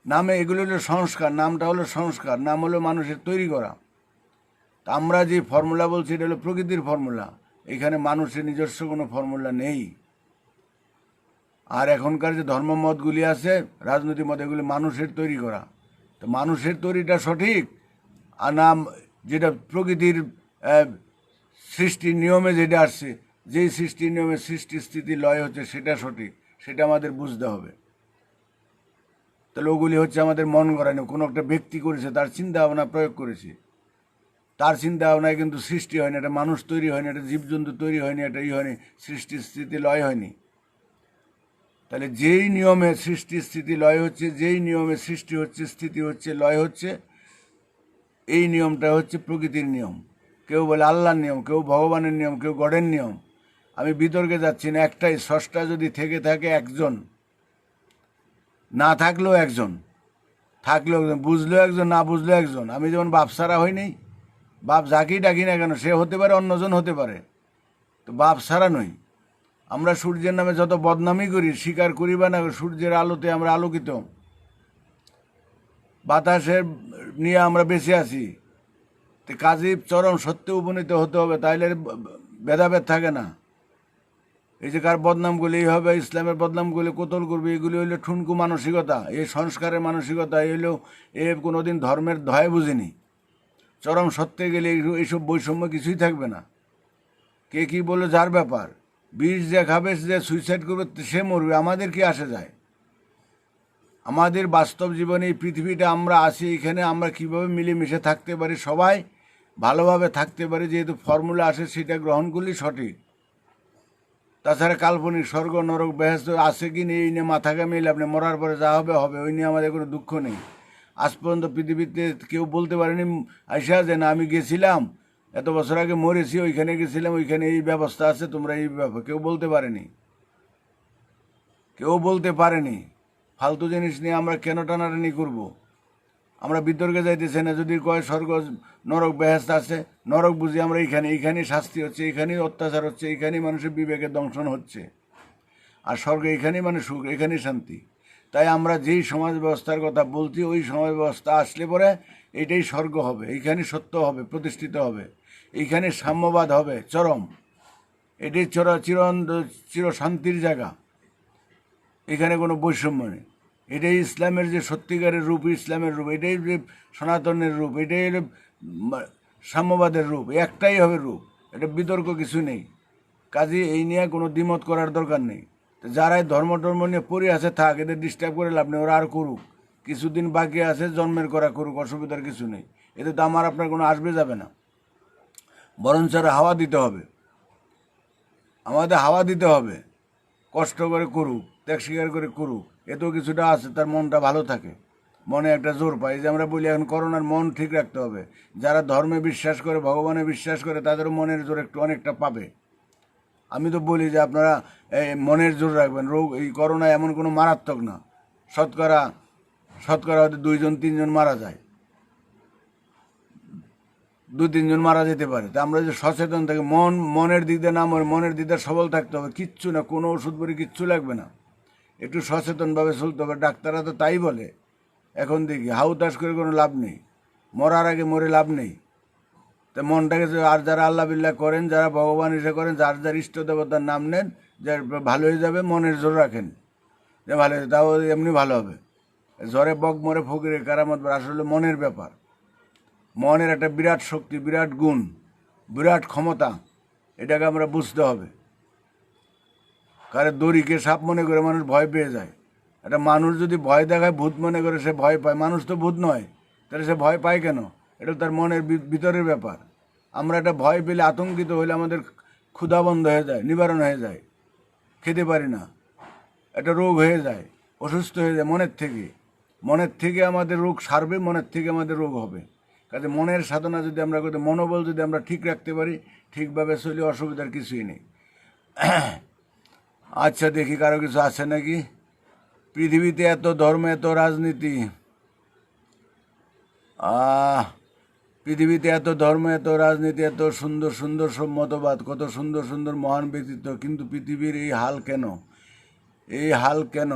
নামে এগুলো হলো সংস্কার, নামটা হলো সংস্কার, নাম হলো মানুষের তৈরি করা। তা আমরা যে ফর্মুলা বলছি এটা হলো প্রকৃতির ফর্মুলা, এখানে মানুষের নিজস্ব কোনো ফর্মুলা নেই। আর এখনকার যে ধর্মমতগুলি আছে, রাজনৈতিক মত, এগুলি মানুষের তৈরি করা। তো মানুষের তৈরিটা সঠিক, আর নাম যেটা প্রকৃতির সৃষ্টির নিয়মে যেটা আসছে, যেই সৃষ্টির নিয়মে সৃষ্টি স্থিতি লয় হচ্ছে, সেটা সঠিক, সেটা আমাদের বুঝতে হবে। তাহলে ওগুলি হচ্ছে আমাদের মন গড়ানো, কোনো একটা ব্যক্তি করেছে, তার চিন্তা ভাবনা প্রয়োগ করেছে, তার চিন্তা ভাবনায় কিন্তু সৃষ্টি হয়নি, এটা মানুষ তৈরি হয়নি, এটা জীবজন্তু তৈরি হয়নি, এটা হয়নি, সৃষ্টি স্থিতি লয় হয়নি। তাহলে যেই নিয়মে সৃষ্টি স্থিতি লয় হচ্ছে, যেই নিয়মে সৃষ্টি হচ্ছে, স্থিতি হচ্ছে, লয় হচ্ছে, এই নিয়মটা হচ্ছে প্রকৃতির নিয়ম। কেউ বলে আল্লাহর নিয়ম, কেউ ভগবানের নিয়ম, কেউ গডের নিয়ম। আমি বিতর্কে যাচ্ছি না, একটাই, স্রষ্টা যদি থেকে থাকে একজন, না থাকলেও একজন, থাকলেও একজন, বুঝলেও একজন, না বুঝলেও একজন। আমি যেমন বাপ ছাড়া হইনি, বাপ যাকেই ডাকি না কেন সে হতে পারে, অন্যজন হতে পারে, তো বাপ ছাড়া নই। আমরা সূর্যের নামে যত বদনামি করি, স্বীকার করি বা না, সূর্যের আলোতে আমরা আলোকিত, বাতাসের নিয়ে আমরা বেঁচে আছি। তো কাজী চরম সত্যে উপনীত হতে হবে, তাইলে ভেদাভেদ থাকে না। এই যে কার বদনামগুলি এই হবে, ইসলামের বদনামগুলি কোতল করবে, এগুলি হইলো ঠুনকু মানসিকতা, এই সংস্কারের মানসিকতা, হইলো এ কোনোদিন ধর্মের ধয় বুঝিনি। চরম সত্যে গেলে এইসব বৈষম্য কিছুই থাকবে না। কে কী বলে যার ব্যাপার, বিষ যে খাবে, যে সুইসাইড করবে সে মরবে, আমাদের কি আসে যায়? আমাদের বাস্তব জীবনে এই পৃথিবীটা আমরা আছি, এখানে আমরা কীভাবে মিলেমিশে থাকতে পারি, সবাই ভালোভাবে থাকতে পারি, যেহেতু ফর্মুলা আসে সেটা গ্রহণ করলেই সঠিক। তাছাড়া কাল্পনিক স্বর্গ নরক বেহেস্ত আছে কি নেই এই নিয়ে মাথা ঘামিয়ে আপনি মরার পরে যা হবে হবে, ওই নিয়ে আমাদের কোনো দুঃখ নেই। আজ পর্যন্ত পৃথিবীতে কেউ বলতে পারেনি আইসা যে না আমি গেছিলাম এত বছর আগে মরেছি, ওইখানে গেছিলাম, ওইখানে এই ব্যবস্থা আছে, তোমরা এই ব্যাপার, কেউ বলতে পারেনি, কেউ বলতে পারেনি। ফালতু জিনিস নিয়ে আমরা কেন টানাটানি করব? আমরা বিতর্কে যাইতেছি না। যদি কয় স্বর্গ নরক বেহেস্ত আছে, নরক বুঝি আমরা এইখানেই শাস্তি হচ্ছে, এইখানেই অত্যাচার হচ্ছে, এইখানেই মানুষের বিবেকের দংশন হচ্ছে, আর স্বর্গ এখানেই মানে সুখ, এখানেই শান্তি। তাই আমরা যেই সমাজ ব্যবস্থার কথা বলছি, ওই সমাজ ব্যবস্থা আসলে পরে এটাই স্বর্গ হবে, এইখানে সত্য হবে, প্রতিষ্ঠিত হবে, এইখানে সাম্যবাদ হবে চরম, এটাই চির শান্তির জায়গা, এখানে কোনো বৈষম্য নেই। এটাই ইসলামের যে সত্যিকারের রূপ, ইসলামের রূপ, এটাই যে সনাতনের রূপ, এটাই সাম্যবাদের রূপ, একটাই হবে রূপ, এটা বিতর্ক কিছু নেই। কাজে এই নিয়ে কোনো দ্বিমত করার দরকার নেই। যারাই ধর্ম নিয়ে পড়ে আছে থাক, এদের ডিস্টার্ব করে লাভ নেই, ওরা আর করুক, কিছুদিন বাকি আছে জন্মের করা করুক, অসুবিধার কিছু নেই। এতে তো আমার আপনার কোনো আসবে যাবে না, বরঞ্চ হাওয়া দিতে হবে, আমাদের হাওয়া দিতে হবে, কষ্ট করে করুক, ত্যাগ স্বীকার করে করুক, এতেও কিছুটা আছে, তার মনটা ভালো থাকে, মনে একটা জোর পায়। যে আমরা বলি এখন করোনার মন ঠিক রাখতে হবে, যারা ধর্মে বিশ্বাস করে, ভগবানে বিশ্বাস করে, তাদেরও মনের জোর একটু অনেকটা পাবে। আমি তো বলি যে আপনারা মনের জোর রাখবেন, রোগ এই করোনা এমন কোনো মারাত্মক না, শতকরা হয়তো 2-3 জন মারা যায়, 2-3 জন মারা যেতে পারে। তা আমরা যে সচেতন থাকি, মনের দিক দিয়ে না মরে, মনের দিক দিয়ে সবল থাকতে হবে, কিচ্ছু না, কোনো ওষুধ বড়ি কিচ্ছু লাগবে না, একটু সচেতনভাবে চলতে হবে। ডাক্তাররা তো তাই বলে, এখন দেখি হাউতাস করে কোনো লাভ নেই, মরার আগে মরে লাভ নেই। তো মনটাকে আর যারা আল্লাহ বিল্লাহ করেন, যারা ভগবান এসে করেন, যার যার ইষ্ট দেবতার নাম নেন, যে ভালো হয়ে যাবে, মনের জোর রাখেন যে ভালো হয়ে, তাও এমনি ভালো হবে। জ্বরে বক মরে ফকিরে কারামত, আসলে মনের ব্যাপার। মনের একটা বিরাট শক্তি, বিরাট গুণ, বিরাট ক্ষমতা, এটাকে আমরা বুঝতে হবে। কারণ দড়িকে সাপ মনে করে মানুষ ভয় পেয়ে যায়। একটা মানুষ যদি ভয় দেখায় ভূত মনে করে, সে ভয় পায়। মানুষ তো ভূত নয়, তাহলে সে ভয় পায় কেন? এটা তার মনের ভিতরের ব্যাপার। আমরা একটা ভয় পেলে, আতঙ্কিত হলে আমাদের ক্ষুধা বন্ধ হয়ে যায়, নিবারণ হয়ে যায়, খেতে পারি না, একটা রোগ হয়ে যায়, অসুস্থ হয়ে যায় মনের থেকে আমাদের রোগ সারবে, মনের থেকে আমাদের রোগ হবে। কাজে মনের সাধনা যদি আমরা করি, মনোবল যদি আমরা ঠিক রাখতে পারি, ঠিকভাবে চলি, অসুবিধার কিছুই নেই। আচ্ছা, দেখি কারো কিছু আছে নাকি। পৃথিবীতে এত ধর্ম, এত রাজনীতি, পৃথিবীতে এত ধর্ম, এত রাজনীতি, এত সুন্দর সুন্দর সব মতবাদ, কত সুন্দর সুন্দর মহান ব্যক্তিত্ব, কিন্তু পৃথিবীর এই হাল কেন? এই হাল কেন?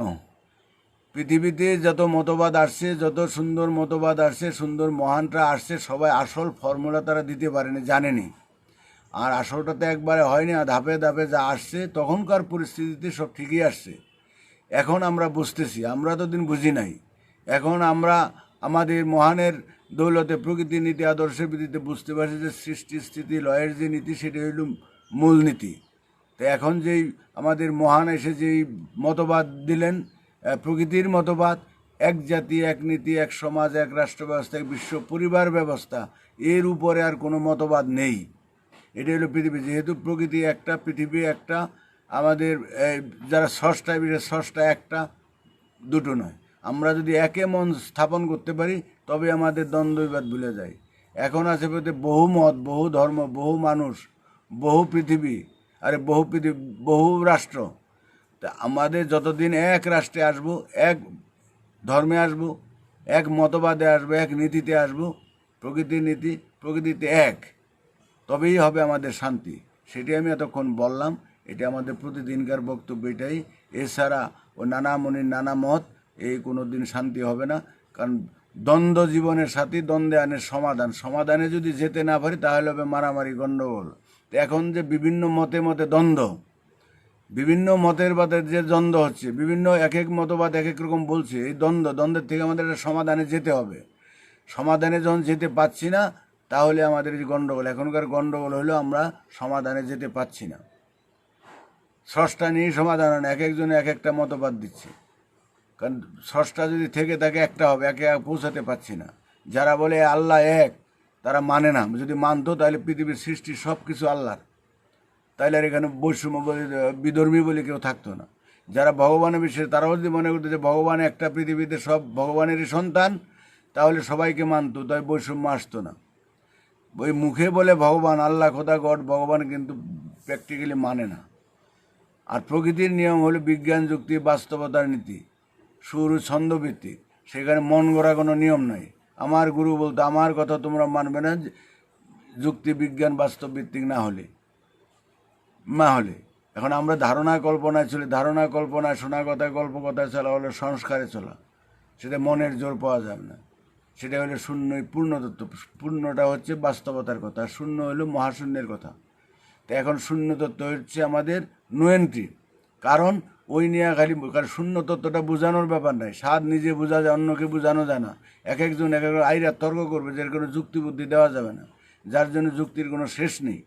পৃথিবীতে যত মতবাদ আসছে, যত সুন্দর মতবাদ আসছে, সুন্দর মহানরা আসছে, সবাই আসল ফর্মুলা তারা দিতে পারেনি, জানেনি। আর আসলটাতে একবারে হয়নি, আর ধাপে ধাপে যা আসছে তখনকার পরিস্থিতিতে সব ঠিকই আসছে। এখন আমরা বুঝতেছি, আমরা তো দিন বুঝি নাই। এখন আমরা আমাদের মহানের দৌলতে, প্রকৃতির নীতি আদর্শের ভিত্তিতে বুঝতে পারছি যে সৃষ্টি স্থিতি লয়ের যে নীতি, সেটা হইল মূল নীতি। তো এখন যেই আমাদের মহান এসে যেই মতবাদ দিলেন, প্রকৃতির মতবাদ, এক জাতি, এক নীতি, এক সমাজ, এক রাষ্ট্র ব্যবস্থা, এক বিশ্ব পরিবার ব্যবস্থা, এর উপরে আর কোনো মতবাদ নেই। এটা হলো পৃথিবী। যেহেতু প্রকৃতি একটা, পৃথিবী একটা, আমাদের যারা স্রষ্টা, স্রষ্টা একটা, দুটো নয়। আমরা যদি একে মন স্থাপন করতে পারি, তবে আমাদের দ্বন্দ্ববিবাদ ভুলে যায়। এখন আছে বহু মত, বহু ধর্ম, বহু মানুষ, বহু পৃথিবী, বহু পৃথিবী, বহু রাষ্ট্র। তা আমাদের যতদিন এক রাষ্ট্রে আসবো, এক ধর্মে আসবো, এক মতবাদে আসবো, এক নীতিতে আসবো, প্রকৃতির নীতি, প্রকৃতিতে এক, তবেই হবে আমাদের শান্তি। সেটি আমি এতক্ষণ বললাম। এটা আমাদের প্রতিদিনকার বক্তব্য এটাই। এছাড়া ও নানা মনির নানা মত, এই কোনো দিন শান্তি হবে না। কারণ দ্বন্দ্ব জীবনের সাথে, দ্বন্দ্বে আনে সমাধান। সমাধানে যদি যেতে না পারি, তাহলে হবে মারামারি, গণ্ডগোল। তো এখন যে বিভিন্ন মতে মতে দ্বন্দ্ব, বিভিন্ন মতের বাদের যে দ্বন্দ্ব হচ্ছে, বিভিন্ন এক এক মতবাদ এক এক রকম বলছে, এই দ্বন্দ্বের থেকে আমাদের একটা সমাধানে যেতে হবে। সমাধানে যখন যেতে পারছি না, তাহলে আমাদের যে গণ্ডগোল, এখনকার গণ্ডগোল হলো আমরা সমাধানে যেতে পারছি না। স্রষ্টা নিয়েই সমাধান হয় না, এক একজনে এক একটা মতবাদ দিচ্ছে। কারণ স্রষ্টা যদি থেকে থাকে একটা হবে, একে পৌঁছাতে পারছি না। যারা বলে আল্লাহ এক, তারা মানে না। যদি মানতো, তাহলে পৃথিবীর সৃষ্টি সব কিছু আল্লাহর, তাইলে আর এখানে বৈষম্য বলে, বিধর্মী বলে কেউ থাকতো না। যারা ভগবানের বিষয়ে, তারাও যদি মনে করতো যে ভগবান একটা, পৃথিবীতে সব ভগবানেরই সন্তান, তাহলে সবাইকে মানতো, তাই বৈষম্য আসতো না। ওই মুখে বলে ভগবান, আল্লাহ, খোদা, গড, ভগবান, কিন্তু প্র্যাকটিক্যালি মানে না। আর প্রকৃতির নিয়ম হলো বিজ্ঞান, যুক্তি, বাস্তবতার নীতি, সুর ছন্দভিত্তিক। সেখানে মন গড়া কোনো নিয়ম নাই। আমার গুরু বলতো, আমার কথা তোমরা মানবে না যুক্তি, বিজ্ঞান, বাস্তব ভিত্তিক না হলে। এখন আমরা ধারণা কল্পনায় চলি, ধারণা কল্পনায়, শোনা কথায়, গল্প কথায় চলা হলো সংস্কারে চলা। সেটা মনের জোর পাওয়া যাবে না। সেটা হলো শূন্যই পূর্ণতত্ত্ব। পূর্ণটা হচ্ছে বাস্তবতার কথা, শূন্য হলো মহাশূন্যের কথা। তো এখন শূন্য তত্ত্ব হচ্ছে আমাদের নো এন্ট্রি। কারণ ওই নিয়ে খালি, কারণ শূন্য তত্ত্বটা বোঝানোর ব্যাপার নাই। স্বাদ নিজে বোঝা যায়, অন্যকে বোঝানো যায় না। এক একজন এক এক আইরা তর্ক করবে, যার কোনো যুক্তি বুদ্ধি দেওয়া যাবে না, যার জন্য যুক্তির কোনো শেষ নেই।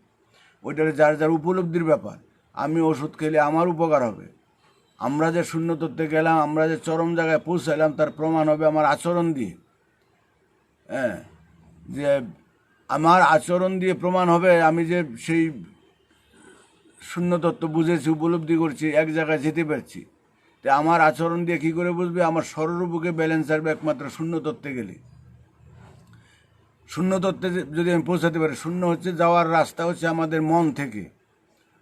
ওইটা যার যার উপলব্ধির ব্যাপার। আমি ওষুধ খেলে আমার উপকার হবে। আমরা যে শূন্য তত্ত্বে গেলাম, আমরা যে চরম জায়গায় পৌঁছাইলাম, তার প্রমাণ হবে আমার আচরণ দিয়ে। হ্যাঁ, যে আমার আচরণ দিয়ে প্রমাণ হবে আমি যে সেই শূন্য তত্ত্ব বুঝেছি, উপলব্ধি করছি, এক জায়গায় যেতে পারছি। তো আমার আচরণ দিয়ে কী করে বুঝবে? আমার সর্বরূপকে ব্যালেন্স আসবে একমাত্র শূন্য তত্ত্বে গেলে। শূন্য তত্ত্বে যদি আমি পৌঁছাতে পারি, শূন্য হচ্ছে যাওয়ার রাস্তা, হচ্ছে আমাদের মন থেকে।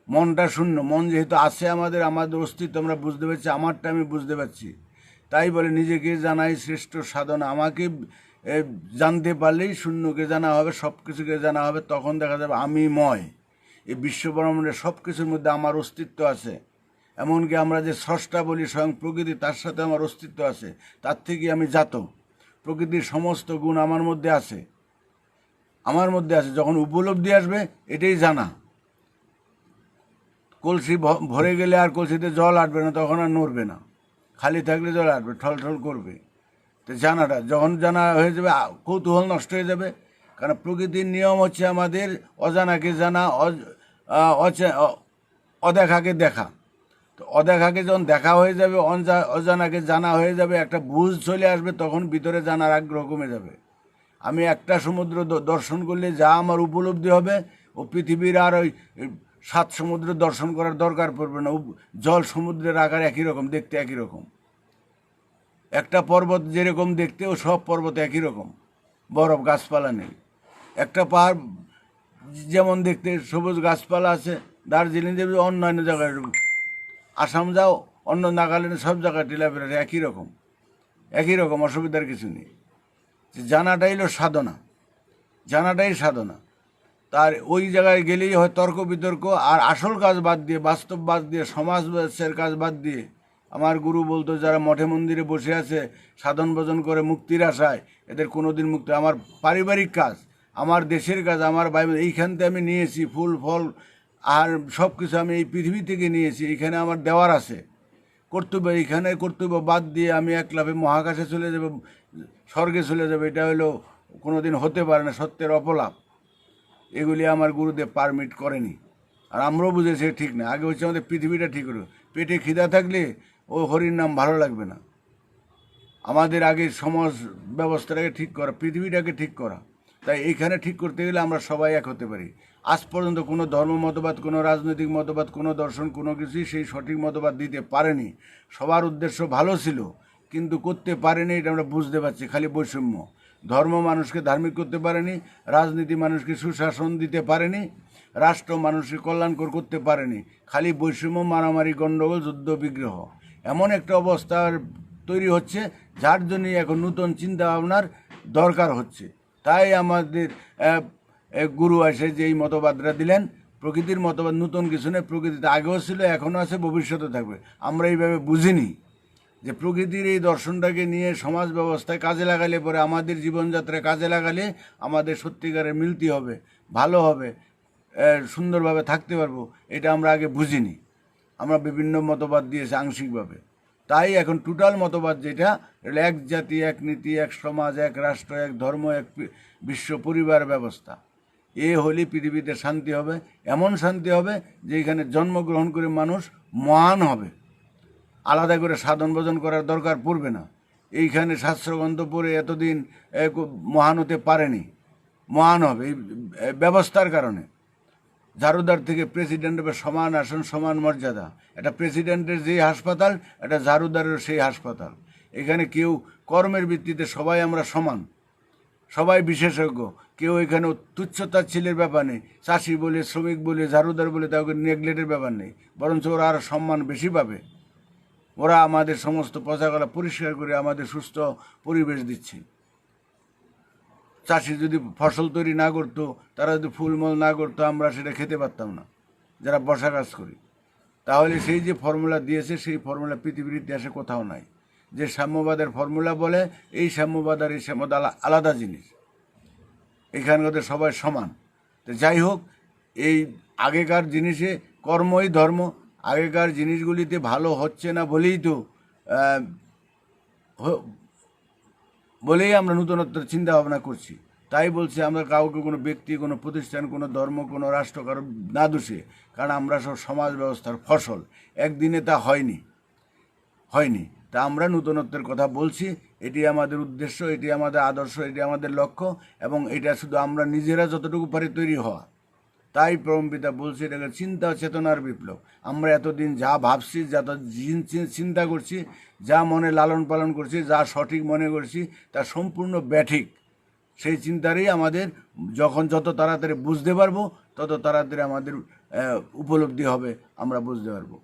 মনটা শূন্য। মন যেহেতু আছে আমাদের, আমাদের অস্তিত্ব আমরা বুঝতে পারছি, আমারটা আমি বুঝতে পারছি। তাই বলে নিজেকে জানাই শ্রেষ্ঠ সাধনা। আমাকে জানতে পারলেই শূন্যকে জানা হবে, সব কিছুকে জানা হবে। তখন দেখা যাবে আমি ময়। এই বিশ্বব্রহ্মাণ্ডের সব কিছুর মধ্যে আমার অস্তিত্ব আছে। এমনকি আমরা যে স্রষ্টা বলি, স্বয়ং প্রকৃতি, তার সাথে আমার অস্তিত্ব আছে। তার থেকে আমি জাত। প্রকৃতির সমস্ত গুণ আমার মধ্যে আছে। আমার মধ্যে আছে। যখন উপলব্ধি আসবে এটাই জানা। কলসি ভরে গেলে আর কলসিতে জল আটবে না, তখন আর নড়বে না। খালি থাকলে জল আটবে, ঠল ঠল করবে। তো জানাটা যখন জানা হয়ে যাবে, কৌতূহল নষ্ট হয়ে যাবে। কারণ প্রকৃতির নিয়ম হচ্ছে আমাদের অজানাকে জানা, অদেখাকে দেখা। তো অদেখাকে যখন দেখা হয়ে যাবে, অজানাকে জানা হয়ে যাবে, একটা বুঝ চলে আসবে, তখন ভিতরে জানার আগ্রহ কমে যাবে। আমি একটা সমুদ্র দর্শন করলে যা আমার উপলব্ধি হবে, ও পৃথিবীর আর ওই 7 সমুদ্র দর্শন করার দরকার পড়বে না। জল সমুদ্রের আকার একই রকম, দেখতে একই রকম। একটা পর্বত যেরকম দেখতে, ও সব পর্বত একই রকম, বরফ গাছপালা নেই। একটা পাহাড় যেমন দেখতে সবুজ গাছপালা আছে, দার্জিলিং যাবে, অন্যান্য জায়গায় আসাম যাও, অন্য নাগাল্যান্ড, সব জায়গায় টিলাপিলা একই রকম, একই রকম, অসুবিধার কিছু নেই। জানাটাই হলো সাধনা, জানাটাই সাধনা। তার ওই জায়গায় গেলেই হয় তর্ক বিতর্ক, আর আসল কাজ বাদ দিয়ে, বাস্তব বাদ দিয়ে, সমাজের কাজ বাদ দিয়ে। আমার গুরু বলতো, যারা মঠে মন্দিরে বসে আছে সাধন ভজন করে মুক্তির আশায়, এদের কোনোদিন মুক্তি। আমার পারিবারিক কাজ, আমার দেশের কাজ, আমার বাইবেল এইখান থেকে আমি নিয়েছি, ফুল ফল আর সব কিছু আমি এই পৃথিবী থেকে নিয়েছি। এইখানে আমার দেওয়ার আছে কর্তব্য। এইখানে কর্তব্য বাদ দিয়ে আমি এক লাফে মহাকাশে চলে যাব, স্বর্গে চলে যাবে, এটা হলো কোনোদিন হতে পারে না, সত্যের অপলাপ। এগুলি আমার গুরুদেব পারমিট করেনি, আর আমরাও বুঝেছি ঠিক না। আগে হচ্ছে আমাদের পৃথিবীটা ঠিক করবে। পেটে খিদা থাকলে ও হরির নাম ভালো লাগবে না। আমাদের আগে সমাজ ব্যবস্থাটাকে ঠিক করা, পৃথিবীটাকে ঠিক করা। তাই এইখানে ঠিক করতে গেলে আমরা সবাই এক হতে পারি। আজ পর্যন্ত কোনো ধর্ম মতবাদ, কোনো রাজনৈতিক মতবাদ, কোনো দর্শন, কোনো কিছুই সেই সঠিক মতবাদ দিতে পারেনি। সবার উদ্দেশ্য ভালো ছিল, কিন্তু করতে পারেনি, এটা আমরা বুঝতে পারছি। খালি বৈষম্য। ধর্ম মানুষকে ধার্মিক করতে পারেনি, রাজনীতি মানুষকে সুশাসন দিতে পারেনি, রাষ্ট্র মানুষকে কল্যাণকর করতে পারেনি। খালি বৈষম্য, মারামারি, গণ্ডগোল, যুদ্ধ বিগ্রহ। এমন একটা অবস্থার তৈরি হচ্ছে, যার জন্যই এখন নূতন চিন্তা ভাবনার দরকার হচ্ছে। তাই আমাদের গুরু এসে যে এই মতবাদটা দিলেন, প্রকৃতির মতবাদ নূতন কিছু নেই, প্রকৃতিতে আগেও ছিল, এখনও আছে, ভবিষ্যতে থাকবে। আমরা এইভাবে বুঝিনি যে প্রকৃতির এই দর্শনটাকে নিয়ে সমাজ ব্যবস্থায় কাজে লাগালে পরে, আমাদের জীবনযাত্রায় কাজে লাগালে আমাদের সত্যিকারের মিলতি হবে, ভালো হবে, সুন্দরভাবে থাকতে পারবো। এটা আমরা আগে বুঝিনি। আমরা বিভিন্ন মতবাদ দিয়েছি আংশিকভাবে। তাই এখন টোটাল মতবাদ যেটা, এক জাতি, এক নীতি, এক সমাজ, এক রাষ্ট্র, এক ধর্ম, এক বিশ্ব পরিবার ব্যবস্থা। এ হলে পৃথিবীতে শান্তি হবে। এমন শান্তি হবে যে এখানে জন্মগ্রহণ করে মানুষ মহান হবে, আলাদা করে সাধন ভজন করার দরকার পড়বে না। এইখানে শাস্ত্রগ্রন্থ পড়ে এতদিন মহান হতে পারেনি, মহান হবে এই ব্যবস্থার কারণে। ঝাড়ুদার থেকে প্রেসিডেন্ট হবে সমান আসন, সমান মর্যাদা। এটা প্রেসিডেন্টের যেই হাসপাতাল, এটা ঝাড়ুদারের সেই হাসপাতাল। এখানে কেউ কর্মের ভিত্তিতে সবাই আমরা সমান, সবাই বিশেষজ্ঞ। কেউ এখানে তুচ্ছতাচ্ছিলের ব্যাপার নেই। চাষি বলে, শ্রমিক বলে, ঝাড়ুদার বলে তাকে নেগলেক্টের ব্যাপার নেই, বরঞ্চ ওরা আরও সম্মান বেশি পাবে। ওরা আমাদের সমস্ত পচাগলা পরিষ্কার করে আমাদের সুস্থ পরিবেশ দিচ্ছে। চাষি যদি ফসল তৈরি না করতো, তারা যদি ফুলমল না করতো, আমরা সেটা খেতে পারতাম না, যারা বসা কাজ করি। তাহলে সেই যে ফর্মুলা দিয়েছে, সেই ফর্মুলা পৃথিবীর ইতিহাসে কোথাও নাই। যে সাম্যবাদের ফর্মুলা বলে, এই সাম্যবাদ আর এই সাম্যবাদ আলাদা জিনিস। এখানকার সবাই সমান। তো যাই হোক, এই আগেকার জিনিসে কর্মই ধর্ম। আগেকার জিনিসগুলিতে ভালো হচ্ছে না বলেই আমরা নূতনত্বের চিন্তা ভাবনা করছি। তাই বলছি, আমরা কাউকে, কোনো ব্যক্তি, কোনো প্রতিষ্ঠান, কোনো ধর্ম, কোনো রাষ্ট্র কারো না দোষে। কারণ আমরা সব সমাজ ব্যবস্থার ফসল। একদিনে তা হয়নি। তা আমরা নূতনত্বের কথা বলছি। এটি আমাদের উদ্দেশ্য, এটি আমাদের আদর্শ, এটি আমাদের লক্ষ্য, এবং এটা শুধু আমরা নিজেরা যতটুকু পারি তৈরি হওয়া। তাই পরমপিতা বলছি, এটাকে চিন্তা চেতনার বিপ্লব। আমরা এতদিন যা ভাবছি, যা চিন্তা করছি, যা মনে লালন পালন করছি, যা সঠিক মনে করছি, তা সম্পূর্ণ ব্যাঠিক। সেই চিন্তারই আমাদের যত তাড়াতাড়ি বুঝতে পারবো, তত তাড়াতাড়ি আমাদের উপলব্ধি হবে, আমরা বুঝতে পারবো।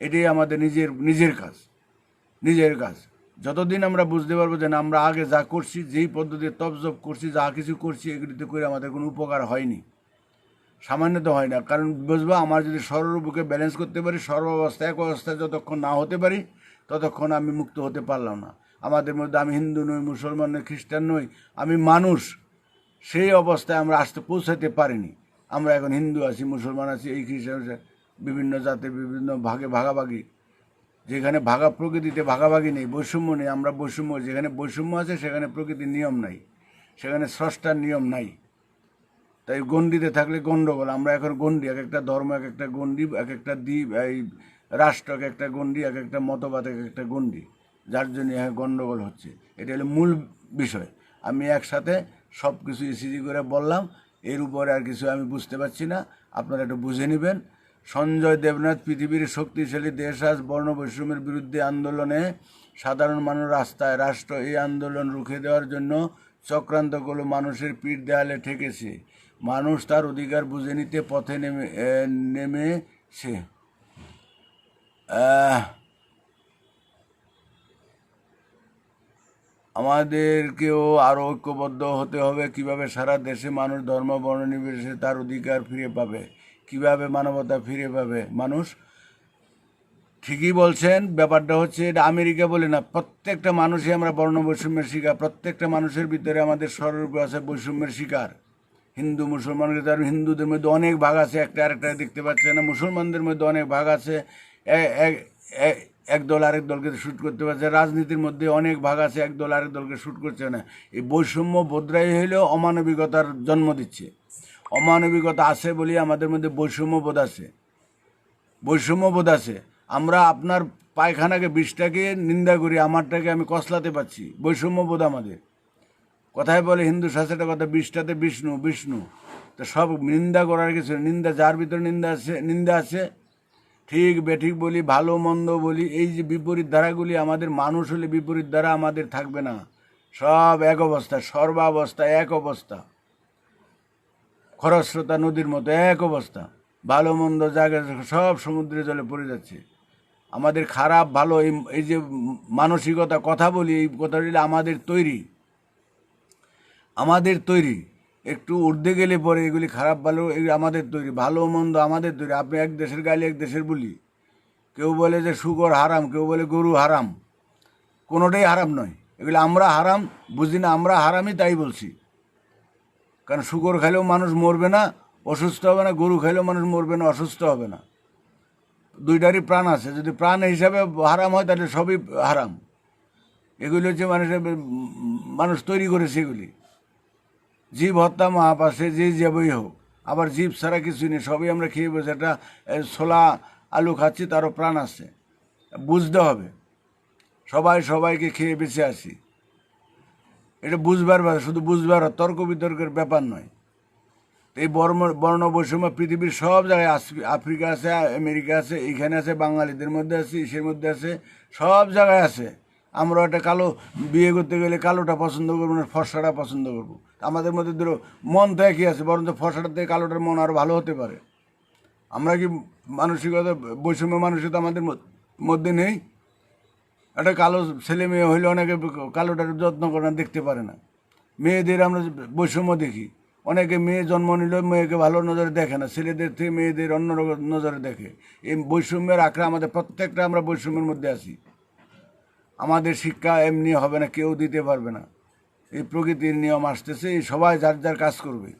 এটাই আমাদের নিজের কাজ। যতদিন আমরা বুঝতে পারবো যে না, আমরা আগে যা করছি, যেই পদ্ধতিতে তপজপ করছি, যা কিছু করছি, এগুলিতে করে আমাদের কোনো উপকার হয়নি, সামান্য তো হয় না। কারণ বুঝবো, আমার যদি সর্বরূপকে ব্যালেন্স করতে পারি, সর্বাবস্থায় এক অবস্থায় যতক্ষণ না হতে পারি, ততক্ষণ আমি মুক্ত হতে পারলাম না। আমাদের মধ্যে আমি হিন্দু নই, মুসলমান নই, খ্রিস্টান নই, আমি মানুষ। সেই অবস্থায় আমরা পৌঁছাতে পারিনি। আমরা এখন হিন্দু আছি, মুসলমান আছি, এই খ্রিস্টান, বিভিন্ন জাতের বিভিন্ন ভাগে ভাগাভাগি। যেখানে প্রকৃতিতে ভাগাভাগি নেই, বৈষম্য নেই, আমরা বৈষম্য, যেখানে বৈষম্য আছে সেখানে প্রকৃতির নিয়ম নাই, সেখানে স্রষ্টার নিয়ম নাই। তাই গণ্ডিতে থাকলে গণ্ডগোল। আমরা এখন গণ্ডি, এক একটা ধর্ম এক একটা গণ্ডি, এক একটা দ্বীপ, এই রাষ্ট্র এক একটা গণ্ডি, এক একটা মতবাদ এক একটা গণ্ডি, যার জন্য গণ্ডগোল হচ্ছে। এটা হলো মূল বিষয়। আমি একসাথে সব কিছু ইসিজি করে বললাম, এর উপরে আর কিছু আমি বুঝতে পারছি না, আপনারা একটু বুঝে নেবেন। সঞ্জয় দেবনাথ, পৃথিবীর শক্তিশালী দেশ আজ বর্ণবৈষম্যের বিরুদ্ধে আন্দোলনে সাধারণ মানুষ রাস্তায়, রাষ্ট্র এই আন্দোলন রুখে দেওয়ার জন্য চক্রান্ত করলো, মানুষের পিঠ দেয়ালে ঠেকেছে, মানুষ তার অধিকার বুঝে নিতে পথে নেমেছে। আমাদেরকেও আরও ঐক্যবদ্ধ হতে হবে। কিভাবে সারা দেশে মানুষ ধর্ম বর্ণ নির্বিশেষে তার অধিকার ফিরে পাবে, কিভাবে মানবতা ফিরে পাবে মানুষ। ঠিকই বলছেন, ব্যাপারটা হচ্ছে এটা আমেরিকা বলে না, প্রত্যেকটা মানুষই আমরা বর্ণ বৈষম্যের শিকার, প্রত্যেকটা মানুষের ভিতরে আমাদের স্বরূপ আছে বৈষম্যের শিকার। হিন্দু মুসলমানদের, তার হিন্দুদের মধ্যে অনেক ভাগ আছে, একটা আরেকটা দেখতে পাচ্ছে না। মুসলমানদের মধ্যে অনেক ভাগ আছে, এক দল আরেক দলকে শ্যুট করতে পারছে। রাজনীতির মধ্যে অনেক ভাগ আছে, এক দল আরেক দলকে শ্যুট করছে না। এই বৈষম্য বোধরাই হইলেও অমানবিকতার জন্ম দিচ্ছে। অমানবিকতা আছে বলি আমাদের মধ্যে বৈষম্য বোধ আছে, বৈষম্য বোধ আছে। আমরা আপনার পায়খানাকে 20টাকে নিন্দা করি, আমারটাকে আমি কসলাতে পারছি, বৈষম্য বোধ আমাদের। কথায় বলে হিন্দু শাস্ত্রের কথা, 20টাতে বিষ্ণু বিষ্ণু। তো সব নিন্দা করার কিছু, নিন্দা যার ভিতরে নিন্দা আছে, ঠিক বেঠিক বলি, ভালো মন্দ বলি, এই যে বিপরীত ধারাগুলি আমাদের, মানুষ হলে বিপরীত ধারা আমাদের থাকবে না। সব এক অবস্থা, সর্বাবস্থা এক অবস্থা, খরস্রোতা নদীর মতো এক অবস্থা। ভালো মন্দ জায়গা সব সমুদ্রে জলে পড়ে যাচ্ছে। আমাদের খারাপ ভালো এই যে মানসিকতা কথা বলি, এই কথাটি আমাদের তৈরি। একটু ঊর্ধ্বে গেলে পরে এগুলি খারাপ ভালো আমাদের তৈরি, ভালো মন্দ আমাদের তৈরি। আপনি এক দেশের গালি এক দেশের বলি, কেউ বলে যে শুকর হারাম, কেউ বলে গরু হারাম, কোনোটাই হারাম নয়। এগুলি আমরা হারাম বুঝি না, আমরা হারামই তাই বলছি। কারণ শুকর খাইলেও মানুষ মরবে না, অসুস্থ হবে না, গরু খাইলেও মানুষ মরবে না, অসুস্থ হবে না। দুইটারই প্রাণ আছে, যদি প্রাণ হিসাবে হারাম হয় তাহলে সবই হারাম। এগুলি হচ্ছে মানুষ তৈরি করেছে এগুলি। জীব হত্যা মহাপাশে, যে যাবই হোক। আবার জীব ছাড়া কিছু নেই, সবই আমরা খেয়ে বসে। একটা ছোলা আলু খাচ্ছি, তারও প্রাণ আছে, বুঝতে হবে। সবাইকে খেয়ে বেঁচে আসি, এটা বুঝবার ব্যাপার, শুধু বুঝবার, তর্ক বিতর্কের ব্যাপার নয়। এই বর্ণ বৈষম্য পৃথিবীর সব জায়গায়, আফ্রিকা আছে, আমেরিকা আছে, এইখানে আছে, বাঙালিদের মধ্যে আছে, ইসের মধ্যে আছে, সব জায়গায় আছে। আমরা একটা কালো বিয়ে করতে গেলে কালোটা পছন্দ করবো না, ফর্সাটা পছন্দ করবো। আমাদের মধ্যে ধরো মন তো একই আছে, বরঞ্চ ফর্সাটার থেকে কালোটার মন আরও ভালো হতে পারে। আমরা কি মানসিকতা, বৈষম্য মানসিকতা আমাদের মধ্যে নেই? একটা কালো ছেলে মেয়ে হইলে অনেকে কালোটার যত্ন করে না, দেখতে পারে না। মেয়েদের আমরা বৈষম্য দেখি, অনেকে মেয়ে জন্ম নিল মেয়েকে ভালো নজরে দেখে না, ছেলেদের থেকে মেয়েদের অন্য নজরে দেখে। এই বৈষম্যের আঁকড়া আমাদের প্রত্যেকটা, আমরা বৈষম্যের মধ্যে আছি। আমাদের শিক্ষা এমনি হবে না, কেউ দিতে পারবে না। এই প্রকৃতির নিয়ম আসতেছে, এই সবাই যার যার কাজ করবে।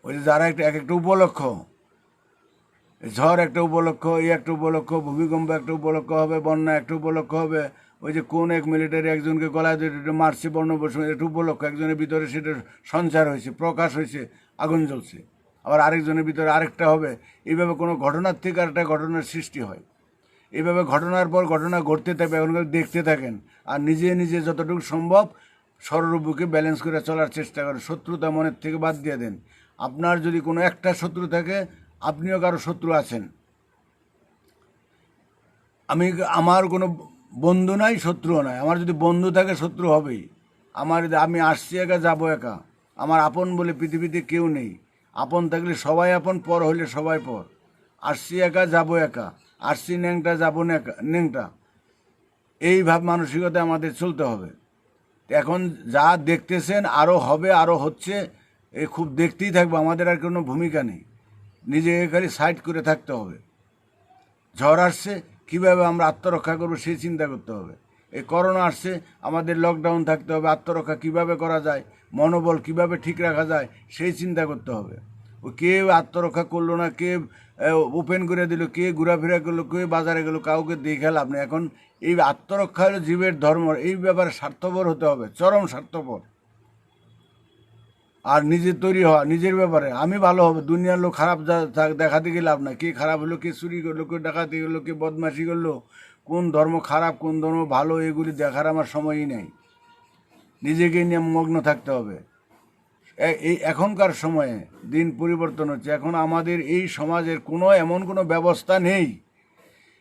ওই যে যারা এক একটা উপলক্ষ, ঝড় একটা উপলক্ষ, এই একটা উপলক্ষ, ভূমিকম্প একটা উপলক্ষ হবে, বন্যা একটা উপলক্ষ হবে। ওই যে কোন এক মিলিটারি একজনকে গলায় ধরে মারছে বর্ণবৈষম্য, একটা উপলক্ষ। একজনের ভিতরে সেটা সঞ্চার হয়েছে, প্রকাশ হয়েছে, আগুন জ্বলছে। আবার আরেকজনের ভিতরে আরেকটা হবে। এইভাবে কোনো ঘটনার থেকে আরেকটা ঘটনার সৃষ্টি হয়। এইভাবে ঘটনার পর ঘটনা ঘটতে থাকবে, এখনকার দেখতে থাকেন। আর নিজে নিজে যতটুকু সম্ভব সর্ববুকে ব্যালেন্স করে চলার চেষ্টা করেন। শত্রুতা মনের থেকে বাদ দিয়ে দেন। আপনার যদি কোনো একটা শত্রু থাকে, আপনিও কারো শত্রু আছেন। আমার কোনো বন্ধু নাই, শত্রুও নাই। আমার যদি বন্ধু থাকে, শত্রু হবেই। আমি আসছি একা, যাবো একা। আমার আপন বলে পৃথিবীতে কেউ নেই। আপন থাকলে সবাই আপন, পর হলে সবাই পর। আসছি একা, যাবো একা। আসছি ন্যাংটা, যাবো ন্যাংটা। এই ভাব মানসিকতা আমাদের চলতে হবে। এখন যা দেখতেছেন আরও হবে, আরও হচ্ছে, এই খুব দেখতেই থাকবো। আমাদের আর কোনো ভূমিকা নেই, নিজেকে খালি সাইড করে থাকতে হবে। ঝড় আসছে, কীভাবে আমরা আত্মরক্ষা করবো সেই চিন্তা করতে হবে। এই করোনা আসছে, আমাদের লকডাউন থাকতে হবে, আত্মরক্ষা কিভাবে করা যায় মনোবল কিভাবে ঠিক রাখা যায় সেই চিন্তা করতে হবে। ও কে আত্মরক্ষা করলো না, কে ওপেন করে দিল, কে ঘোরাফেরা করলো, কে বাজারে গেলো, কাউকে দেখে লাভ নেই। এখন এই আত্মরক্ষা হলো জীবের ধর্ম, এই ব্যাপারে স্বার্থপর হতে হবে, চরম স্বার্থপর। আর নিজে তৈরি হওয়া, নিজের ব্যাপারে আমি ভালো হবে, দুনিয়ার লোক খারাপ দেখাতে গেলে লাভ না। কে খারাপ হলো, কে চুরি করলো, কে ডাকাতি করলো, কে বদমাশি করলো, কোন ধর্ম খারাপ কোন ধর্ম ভালো, এগুলি দেখার আমার সময়ই নেই। নিজেকে নিয়ে মগ্ন থাকতে হবে। এই এখনকার সময়ে দিন পরিবর্তন হচ্ছে, এখন আমাদের এই সমাজের এমন কোনো ব্যবস্থা নেই,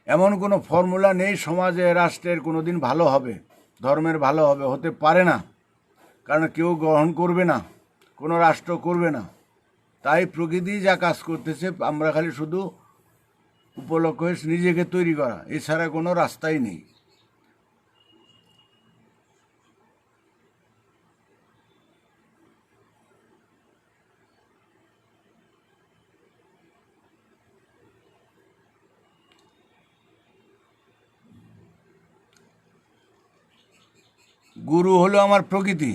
এমন কোনো ফর্মুলা নেই সমাজে রাষ্ট্রের কোনো দিন ভালো হবে, ধর্মের ভালো হবে, হতে পারে না। কারণ কেউ গ্রহণ করবে না, কোনো রাষ্ট্র করবে না। তাই প্রকৃতি যা কাজ করতেছে, আমরা খালি শুধু উপলক্ষ হয়ে নিজেকে তৈরি করা, এছাড়া কোনো রাস্তাই নেই। গুরু হলো আমার প্রকৃতি,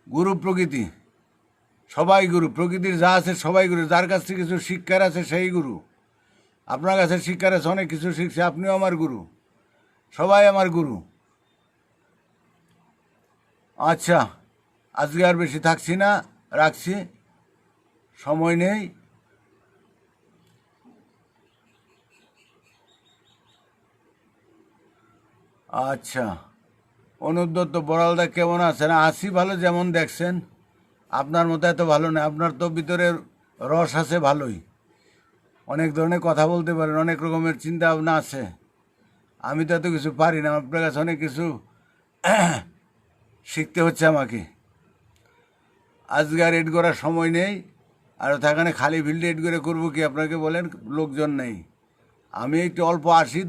গুরু প্রকৃতি, সবাই গুরু। প্রকৃতির যা আছে সবাই গুরু। যার কাছ থেকে কিছু শিক্ষার আছে সেই গুরু। আপনার কাছে শিক্ষার আছে, অনেক কিছু শিখছে, আপনিও আমার গুরু, সবাই আমার গুরু। আচ্ছা, আজকে আর বেশি থাকছি না, রাখছি, সময় নেই। আচ্ছা, অনুপ দত্ত, বড়ালদা কেমন আছেন? আছি ভালো, যেমন দেখছেন। আপনার মতো এত ভালো না, আপনার তো ভিতরে রস আছে ভালোই, অনেক ধরনের কথা বলতে পারেন, অনেক রকমের চিন্তা ভাবনা আছে। আমি তো এত কিছু পারি না, আপনার কাছে অনেক কিছু শিখতে হচ্ছে আমাকে। আজকে আর এড করার সময় নেই, আর থাকানে খালি ফিল্ডে এড করে করবো কি, আপনাকে বলেন, লোকজন নেই। আমি একটু অল্প আসি,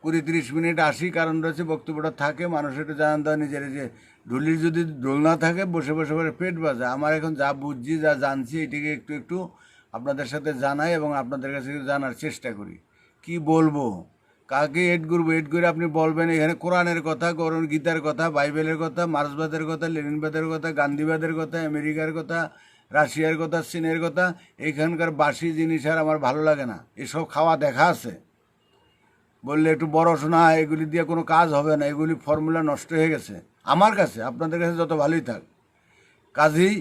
20-30 মিনিট আসি, কারণ রয়েছে বক্তব্যটা থাকে, মানুষ একটু জানান দেওয়া নিজের, যে ঢুলির যদি ঢোল না থাকে বসে বসে করে পেট বাজে। আমার এখন যা বুঝছি, যা জানছি, এটিকে একটু একটু আপনাদের সাথে জানাই এবং আপনাদের কাছে জানার চেষ্টা করি। কি বলবো, কাকে এড করবো, এড করে আপনি বলবেন এখানে কোরআনের কথা, গীতার কথা, বাইবেলের কথা, মার্ক্সবাদের কথা, লেনিনবাদের কথা, গান্ধীবাদের কথা, আমেরিকার কথা, রাশিয়ার কথা, চীনের কথা। এইখানকার বাসি জিনিস আর আমার ভালো লাগে না, এসব খাওয়া দেখা আছে। বললে একটু বড় শোনা, এগুলি দিয়ে কোনো কাজ হবে না, এগুলি ফর্মুলা নষ্ট হয়ে গেছে আমার কাছে, আপনাদের কাছে যত ভালোই থাক। কাজেই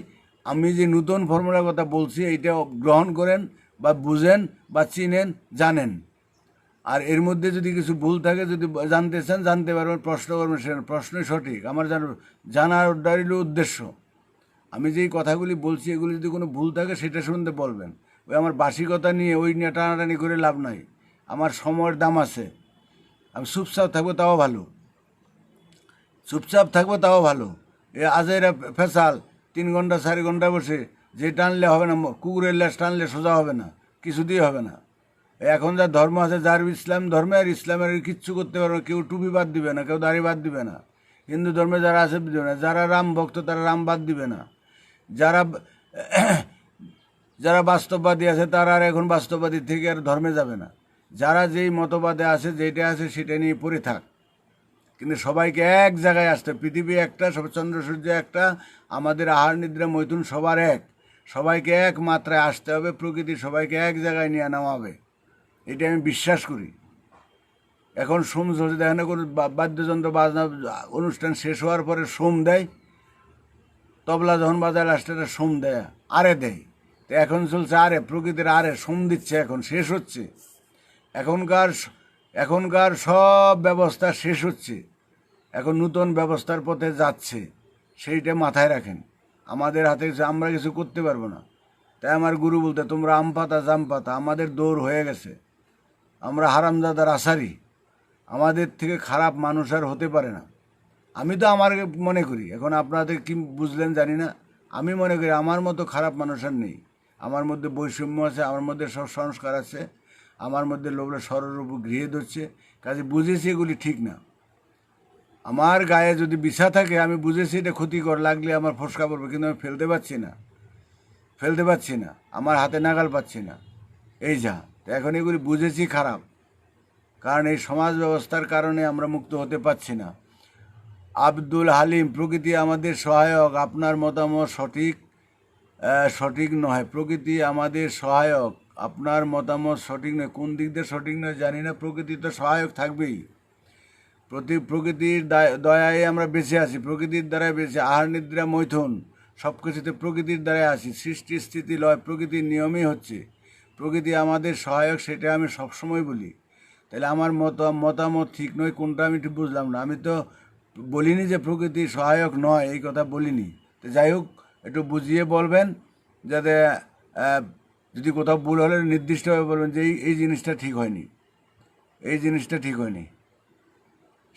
আমি যে নতুন ফর্মুলার কথা বলছি, এইটা গ্রহণ করেন বা বুঝেন বা চিনেন, জানেন। আর এর মধ্যে যদি কিছু ভুল থাকে, যদি জানতে চান জানতে পারবেন, প্রশ্ন করবেন, সে প্রশ্নই সঠিক। আমার জানার হলো উদ্দেশ্য। আমি যেই কথাগুলি বলছি, এগুলি যদি কোনো ভুল থাকে সেটা শুনতে বলবেন। ওই আমার বাসি কথা নিয়ে ওই নিয়ে টানাটানি করে লাভ নাই। আমার সময়ের দাম আছে, আমি চুপচাপ থাকবো তাও ভালো, চুপচাপ থাকবো তাও ভালো। আজেরা ফেসাল 3 ঘন্টা 4 ঘন্টা বসে যে টানলে হবে না, কুকুরের ল্যাস টানলে সোজা হবে না, কিছুতেই হবে না। এখন যা ধর্ম আছে, যার ইসলাম ধর্মে, আর ইসলামের কিচ্ছু করতে পারবে না, কেউ টুপি বাদ দিবে না, কেউ দাড়ি বাদ দিবে না। হিন্দু ধর্মে যারা আছে দিবে না, যারা রাম ভক্ত তারা রাম বাদ দিবে না, যারা যারা বাস্তববাদী আছে তারা আর এখন বাস্তববাদী থেকে আর ধর্মে যাবে না। যারা যেই মতবাদে আছে, যেটা আছে সেটা নিয়ে পড়ে থাক। কিন্তু সবাইকে এক জায়গায় আসতে, পৃথিবী একটা, সব চন্দ্র সূর্য একটা, আমাদের আহার নিদ্রা মৈথুন সবার এক, সবাইকে এক মাত্রায় আসতে হবে। প্রকৃতি সবাইকে এক জায়গায় নিয়ে নেওয়া হবে, এটা আমি বিশ্বাস করি। এখন সোম চলছে, দেখেন কোনো বাদ্যযন্ত্র বাজনা অনুষ্ঠান শেষ হওয়ার পরে সোম দেয়, তবলা যখন বাজায় লাস্টে সোম দেয়, আরে দেয়। তো এখন চলছে আরে, প্রকৃতির আরে সোম দিচ্ছে, এখন শেষ হচ্ছে। এখনকার সব ব্যবস্থা শেষ হচ্ছে, এখন নূতন ব্যবস্থার পথে যাচ্ছে, সেইটা মাথায় রাখেন। আমাদের হাতে আমরা কিছু করতে পারবো না। তাই আমার গুরু বলতে, তোমরা আম পাতা জাম পাতা, আমাদের দৌড় হয়ে গেছে, আমরা হারামজাদার আসারি, আমাদের থেকে খারাপ মানুষ আর হতে পারে না। আমি তো আমার মনে করি, এখন আপনাদের কি বুঝলেন জানি না, আমি মনে করি আমার মতো খারাপ মানুষ আর নেই। আমার মধ্যে বৈষম্য আছে, আমার মধ্যে সব সংস্কার আছে, আমার মধ্যে লোভটা সররূপ গৃহে ধরছে, কাজে বুঝেছি এগুলি ঠিক না। আমার গায়ে যদি বিষা থাকে, আমি বুঝেছি এটা ক্ষতিকর, লাগলে আমার ফসকা পড়বে, কিন্তু আমি ফেলতে পারছি না, আমার হাতে নাগাল পাচ্ছি না, এই যা। তো এখন এগুলি বুঝেছি খারাপ, কারণ এই সমাজ ব্যবস্থার কারণে আমরা মুক্ত হতে পারছি না। আব্দুল হালিম, প্রকৃতি আমাদের সহায়ক, আপনার মতামত সঠিক নয়। প্রকৃতি আমাদের সহায়ক, আপনার মতামত সঠিক নয়। কোন দিক দিয়ে সঠিক নয় জানি না, প্রকৃতি তো সহায়ক থাকবেই। প্রকৃতির দয়ায় আমরা বেঁচে আছি, প্রকৃতির দ্বারাই বেঁচে। আহার নিদ্রা মৈথুন সব কিছুতে প্রকৃতির দ্বারাই আছি। সৃষ্টি স্থিতি লয় প্রকৃতির নিয়মেই হচ্ছে। প্রকৃতি আমাদের সহায়ক, সেটা আমি সবসময় বলি। তাহলে আমার মতামত ঠিক নয় কোনটা আমি ঠিক বুঝলাম না। আমি তো বলিনি যে প্রকৃতি সহায়ক নয়, এই কথা বলিনি। তো যাই হোক, একটু বুঝিয়ে বলবেন, যাতে যদি কোথাও ভুল হলে নির্দিষ্টভাবে বলবেন যে এই জিনিসটা ঠিক হয়নি, এই জিনিসটা ঠিক হয়নি,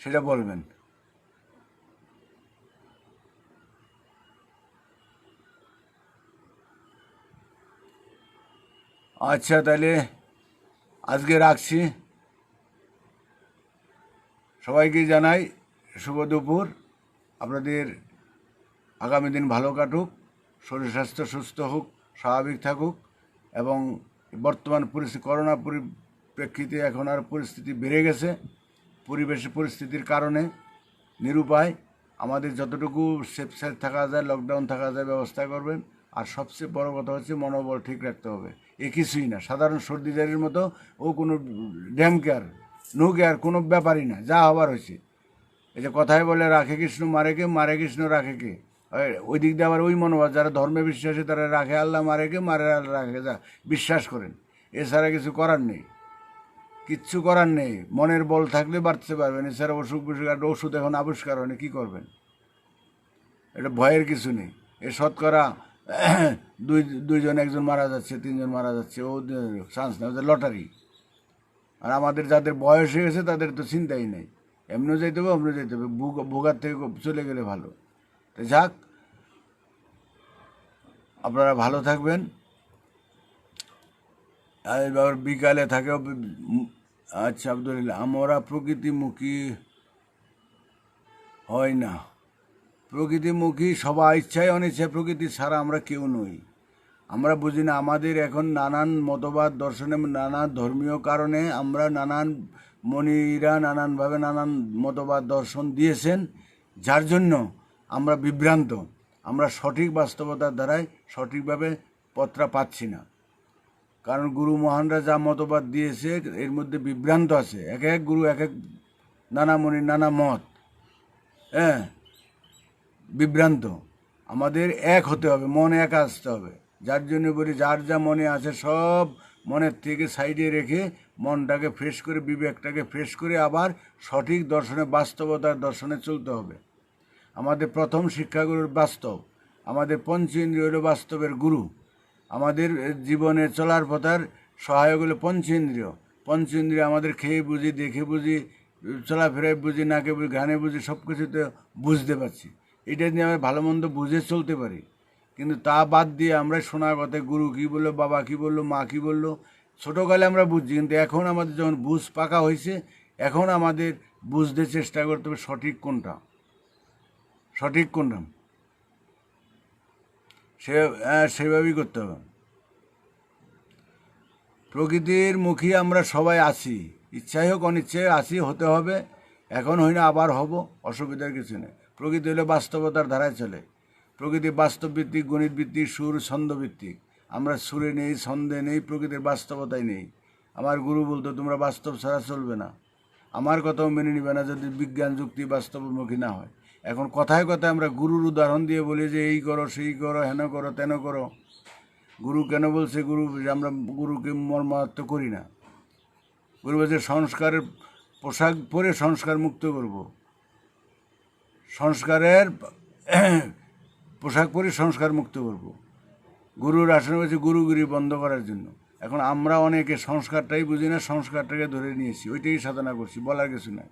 সেটা বলবেন। আচ্ছা, তাহলে আজকে রাখছি। সবাইকে জানাই শুভ দুপুর। আপনাদের আগামী দিন ভালো কাটুক, শরীর স্বাস্থ্য সুস্থ হোক, স্বাভাবিক থাকুক। এবং বর্তমান পরিস্থিতি, করোনা পরিপ্রেক্ষিতে এখন আর পরিস্থিতি বেড়ে গেছে। পরিস্থিতির কারণে নিরুপায় আমাদের যতটুকু সেফ সাইড থাকা যায়, লকডাউন থাকা যায়, ব্যবস্থা করবেন। আর সবচেয়ে বড় কথা হচ্ছে মনোবল ঠিক রাখতে হবে। এ কিছুই না, সাধারণ সর্দি জারির মতো ও কোনো ড্যাম কেয়ার নো কেয়ার কোনো ব্যাপারই না, যা হবার হয়েছে। এই যে কথায় বলে রাখে কৃষ্ণ মারে কে, মারে কৃষ্ণ রাখে কে, ওই দিক দিয়ে আবার ওই মনোভাব, যারা ধর্মে বিশ্বাসী তারা রাখে আল্লাহ, মারে কে, মারে আল্লাহ রাখে, যা বিশ্বাস করেন। এছাড়া কিছু করার নেই, কিচ্ছু করার নেই। মনের বল থাকলে বাড়তে পারবেন। এছাড়া অসুখ বিসুখ, একটা ওষুধ এখন আবিষ্কার হয়নি, কী করবেন? এটা ভয়ের কিছু নেই। এ শতকরা দুইজন একজন মারা যাচ্ছে, তিনজন মারা যাচ্ছে, ও চান্স নেই, ওদের লটারি। আর আমাদের যাদের বয়স হয়ে গেছে তাদের তো চিন্তাই নেই, এমনিও যেতে হবে, অমনিও যেতে হবে, ভোগার থেকে চলে গেলে ভালো। তো যাক, আপনারা ভালো থাকবেন। আর এবার বিকালে থাকে। আচ্ছা আব্দুল্লাহ, আমরা প্রকৃতিমুখী হয় না। প্রকৃতিমুখী সবাই ইচ্ছায় অনিচ্ছায়, প্রকৃতি ছাড়া আমরা কেউ নই। আমরা বুঝি না, আমাদের এখন নানান মতবাদ দর্শনে, নানা ধর্মীয় কারণে আমরা নানান মনীরা নানানভাবে নানান মতবাদ দর্শন দিয়েছেন, যার জন্য আমরা বিভ্রান্ত। আমরা সঠিক বাস্তবতার দ্বারাই সঠিকভাবে পথটা পাচ্ছি না। কারণ গুরু মহানরা যা মতবাদ দিয়েছে এর মধ্যে বিভ্রান্ত আছে। এক এক গুরু এক এক নানা মনির নানা মত, হ্যাঁ, বিভ্রান্ত। আমাদের এক হতে হবে, মন এক আসতে হবে। যার জন্য বলি, যার যা মনে আছে সব মনের থেকে সাইডে রেখে মনটাকে ফ্রেশ করে, বিবেকটাকে ফ্রেশ করে আবার সঠিক দর্শনে, বাস্তবতার দর্শনে চলতে হবে। আমাদের প্রথম শিক্ষাগুরুর বাস্তব, আমাদের পঞ্চ ইন্দ্রিয় হলো বাস্তবের গুরু। আমাদের জীবনে চলার পথার সহায়ক হলো পঞ্চ ইন্দ্রিয়। পঞ্চ ইন্দ্রিয় আমাদের খেয়ে বুঝি, দেখে বুঝি, চলাফেরায় বুঝি, নাকে বুঝি, ঘানে বুঝি, সব কিছুতে বুঝতে পারছি। এটা নিয়ে আমরা ভালো মন্দ বুঝে চলতে পারি। কিন্তু তা বাদ দিয়ে আমরা শোনা কথায় গুরু কী বললো, বাবা কী বললো, মা কী বললো, ছোটোকালে আমরা বুঝছি। কিন্তু এখন আমাদের যখন বুঝ পাকা হয়েছে, এখন আমাদের বুঝতে চেষ্টা করতে হবে সঠিক কোনটা, সঠিক কোনটা, সেভাবেই করতে হবে। প্রকৃতির মুখী আমরা সবাই আছি, ইচ্ছাই হোক অনিচ্ছায় আছি, হতে হবে। এখন হই না, আবার হব, অসুবিধার কিছু নেই। প্রকৃতি হলে বাস্তবতার ধারায় চলে। প্রকৃতি বাস্তবভিত্তিক, গণিতভিত্তিক, সুর ছন্দভিত্তিক। আমরা সুরে নেই, ছন্দে নেই, প্রকৃতির বাস্তবতায় নেই। আমার গুরু বলতো, তোমরা বাস্তব ছাড়া চলবে না। আমার কথাও মেনে নিবে না যদি বিজ্ঞান যুক্তি বাস্তবমুখী না হয়। এখন কথায় কথায় আমরা গুরুর উদাহরণ দিয়ে বলি যে এই করো, সেই করো, হেন করো, তেন করো। গুরু কেন বলছে? গুরু, আমরা গুরুকে মর্মাহত করি না। গুরু বলছে সংস্কারের পোশাক পরে সংস্কার মুক্ত করব, সংস্কারের পোশাক পরে সংস্কার মুক্ত করব। গুরুর আসনে বলছে গুরুগিরি বন্ধ করার জন্য। এখন আমরা অনেকে সংস্কারটাই বুঝি না, সংস্কারটাকে ধরে নিয়েছি, ওইটাই সাধনা করছি, বলার কিছু নাই।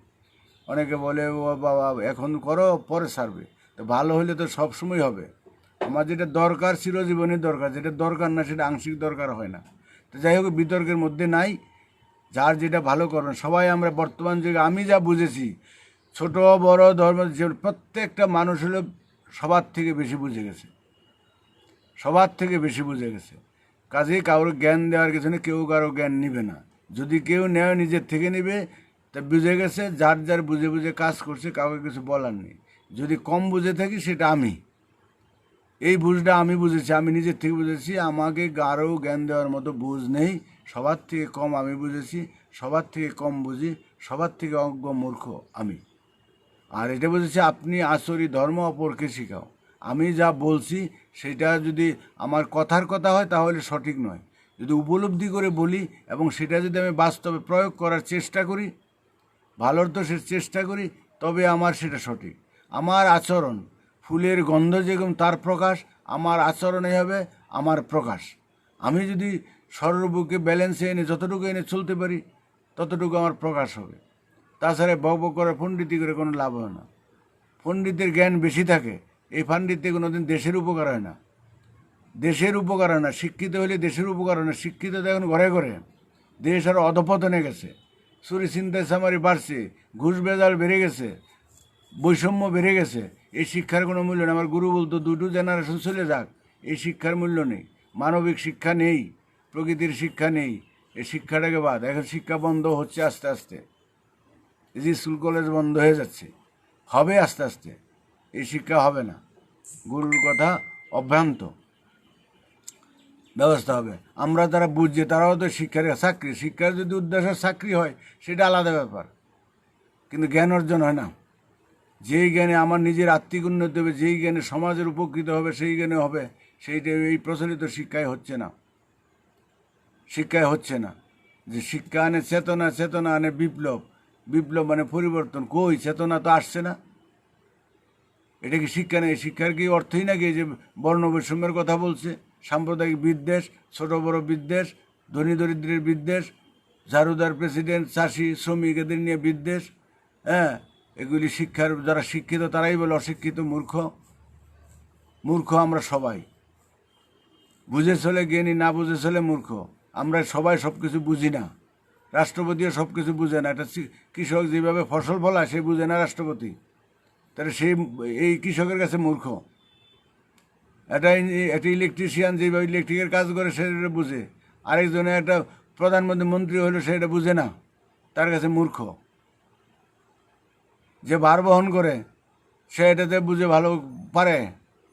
অনেকে বলে ও বাবা এখন করো, পরে ছাড়বে। তো ভালো হলে তো সবসময় হবে। আমার যেটা দরকার চিরজীবনের দরকার, যেটা দরকার না সেটা আংশিক দরকার হয় না। তো যাই হোক, বিতর্কের মধ্যে নাই, যার যেটা ভালো করবেন। সবাই আমরা বর্তমান যুগে, আমি যা বুঝেছি, ছোট বড় ধর্ম, যে প্রত্যেকটা মানুষ হলো সবার থেকে বেশি বুঝে গেছে, সবার থেকে বেশি বুঝে গেছে। কাজেই কারোর জ্ঞান দেওয়ার কিছু নেই, কেউ কারো জ্ঞান নিবে না। যদি কেউ নেয় নিজের থেকে নিবে, তা বুঝে গেছে, যার যার বুঝে বুঝে কাজ করছে, কাউকে কিছু বলার নেই। যদি কম বুঝে থাকি সেটা আমি, এই বুঝটা আমি বুঝেছি, আমি নিজের থেকে বুঝেছি। আমাকে গাঢ় জ্ঞান দেওয়ার মতো বুঝ নেই, সবার থেকে কম আমি বুঝেছি, সবার থেকে কম বুঝি, সবার থেকে অজ্ঞ মূর্খ আমি। আর এটা বুঝেছি আপনি আচরি ধর্ম অপরকে শিখাও। আমি যা বলছি সেটা যদি আমার কথার কথা হয় তাহলে সঠিক নয়, যদি উপলব্ধি করে বলি এবং সেটা যদি আমি বাস্তবে প্রয়োগ করার চেষ্টা করি, ভালোর তো সে চেষ্টা করি, তবে আমার সেটা সঠিক। আমার আচরণ, ফুলের গন্ধ যেরকম তার প্রকাশ, আমার আচরণে হবে আমার প্রকাশ। আমি যদি সর্বকে ব্যালেন্সে এনে যতটুকু এনে চলতে পারি ততটুকু আমার প্রকাশ হবে। তাছাড়া বক বক করে পণ্ডিতি করে কোনো লাভ হয় না। পণ্ডিতের জ্ঞান বেশি থাকে, এই পণ্ডিতে কোনো দিন দেশের উপকার হয় না, দেশের উপকার হয় না। শিক্ষিত হলে দেশের উপকার হয় না, শিক্ষিত তো এখন ঘরে ঘরে। দেশ আরও অধপতনে গেছে, চুরি চিন্তায় সামারি বাড়ছে, ঘুষ বেজাল বেড়ে গেছে, বৈষম্য বেড়ে গেছে। এই শিক্ষার কোনো মূল্য নেই। আমার গুরু বলতো দুটো জেনারেশন চলে যাক, এই শিক্ষার মূল্য নেই। মানবিক শিক্ষা নেই, প্রকৃতির শিক্ষা নেই, এই শিক্ষাটাকে বাদ। এখন শিক্ষা বন্ধ হচ্ছে আস্তে আস্তে, এই যে স্কুল কলেজ বন্ধ হয়ে যাচ্ছে, হবে আস্তে আস্তে, এই শিক্ষা হবে না। গুরুর কথা অভ্রান্ত ব্যবস্থা হবে। আমরা তারা বুঝছে, তারাও তো শিক্ষার চাকরি, শিক্ষার যদি উদ্দেশ্য চাকরি হয় সেটা আলাদা ব্যাপার, কিন্তু জ্ঞান অর্জন হয় না। যেই জ্ঞানে আমার নিজের আত্মিক উন্নতি হবে, যেই জ্ঞানে সমাজের উপকৃত হবে, সেই জ্ঞানে হবে, সেইটা এই প্রচলিত শিক্ষায় হচ্ছে না, শিক্ষায় হচ্ছে না। যে শিক্ষা আনে চেতনা, চেতনা আনে বিপ্লব, বিপ্লব মানে পরিবর্তন। কই চেতনা তো আসছে না। এটা কি শিক্ষা নেই? শিক্ষার কি অর্থই নাকি যে বর্ণ বৈষম্যের কথা বলছে, সাম্প্রদায়িক বিদ্বেষ, ছোট বড় বিদ্বেষ, ধনী দরিদ্রের বিদ্বেষ, ঝাড়ুদার প্রেসিডেন্ট, চাষি শ্রমিক এদের নিয়ে বিদ্বেষ। হ্যাঁ, এগুলি শিক্ষার, যারা শিক্ষিত তারাই বলে অশিক্ষিত মূর্খ। মূর্খ আমরা সবাই, বুঝে চলে জ্ঞানী, না বুঝে চলে মূর্খ। আমরা সবাই সব কিছু বুঝি না, রাষ্ট্রপতিও সব কিছু বুঝে না। একটা কৃষক যেভাবে ফসল ফলায় সে বুঝে না রাষ্ট্রপতি, তাহলে সেই এই কৃষকের কাছে মূর্খ। একটা একটা ইলেকট্রিশিয়ান যেভাবে ইলেকট্রিকের কাজ করে সেটা বুঝে, আরেকজনে একটা প্রধানমন্ত্রী মন্ত্রী হলো সেটা বুঝে না, তার কাছে মূর্খ। যে ভার বহন করে সে এটাতে বুঝে ভালো পারে,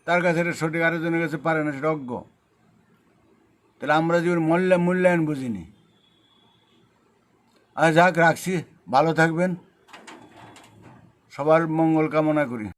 তার কাছে এটা সঠিক, আরেকজনের কাছে পারে না, সেটা অজ্ঞ। তাহলে আমরা যে মূল্যায়ন বুঝিনি। আর যাক, রাখছি, ভালো থাকবেন, সবার মঙ্গল কামনা করি।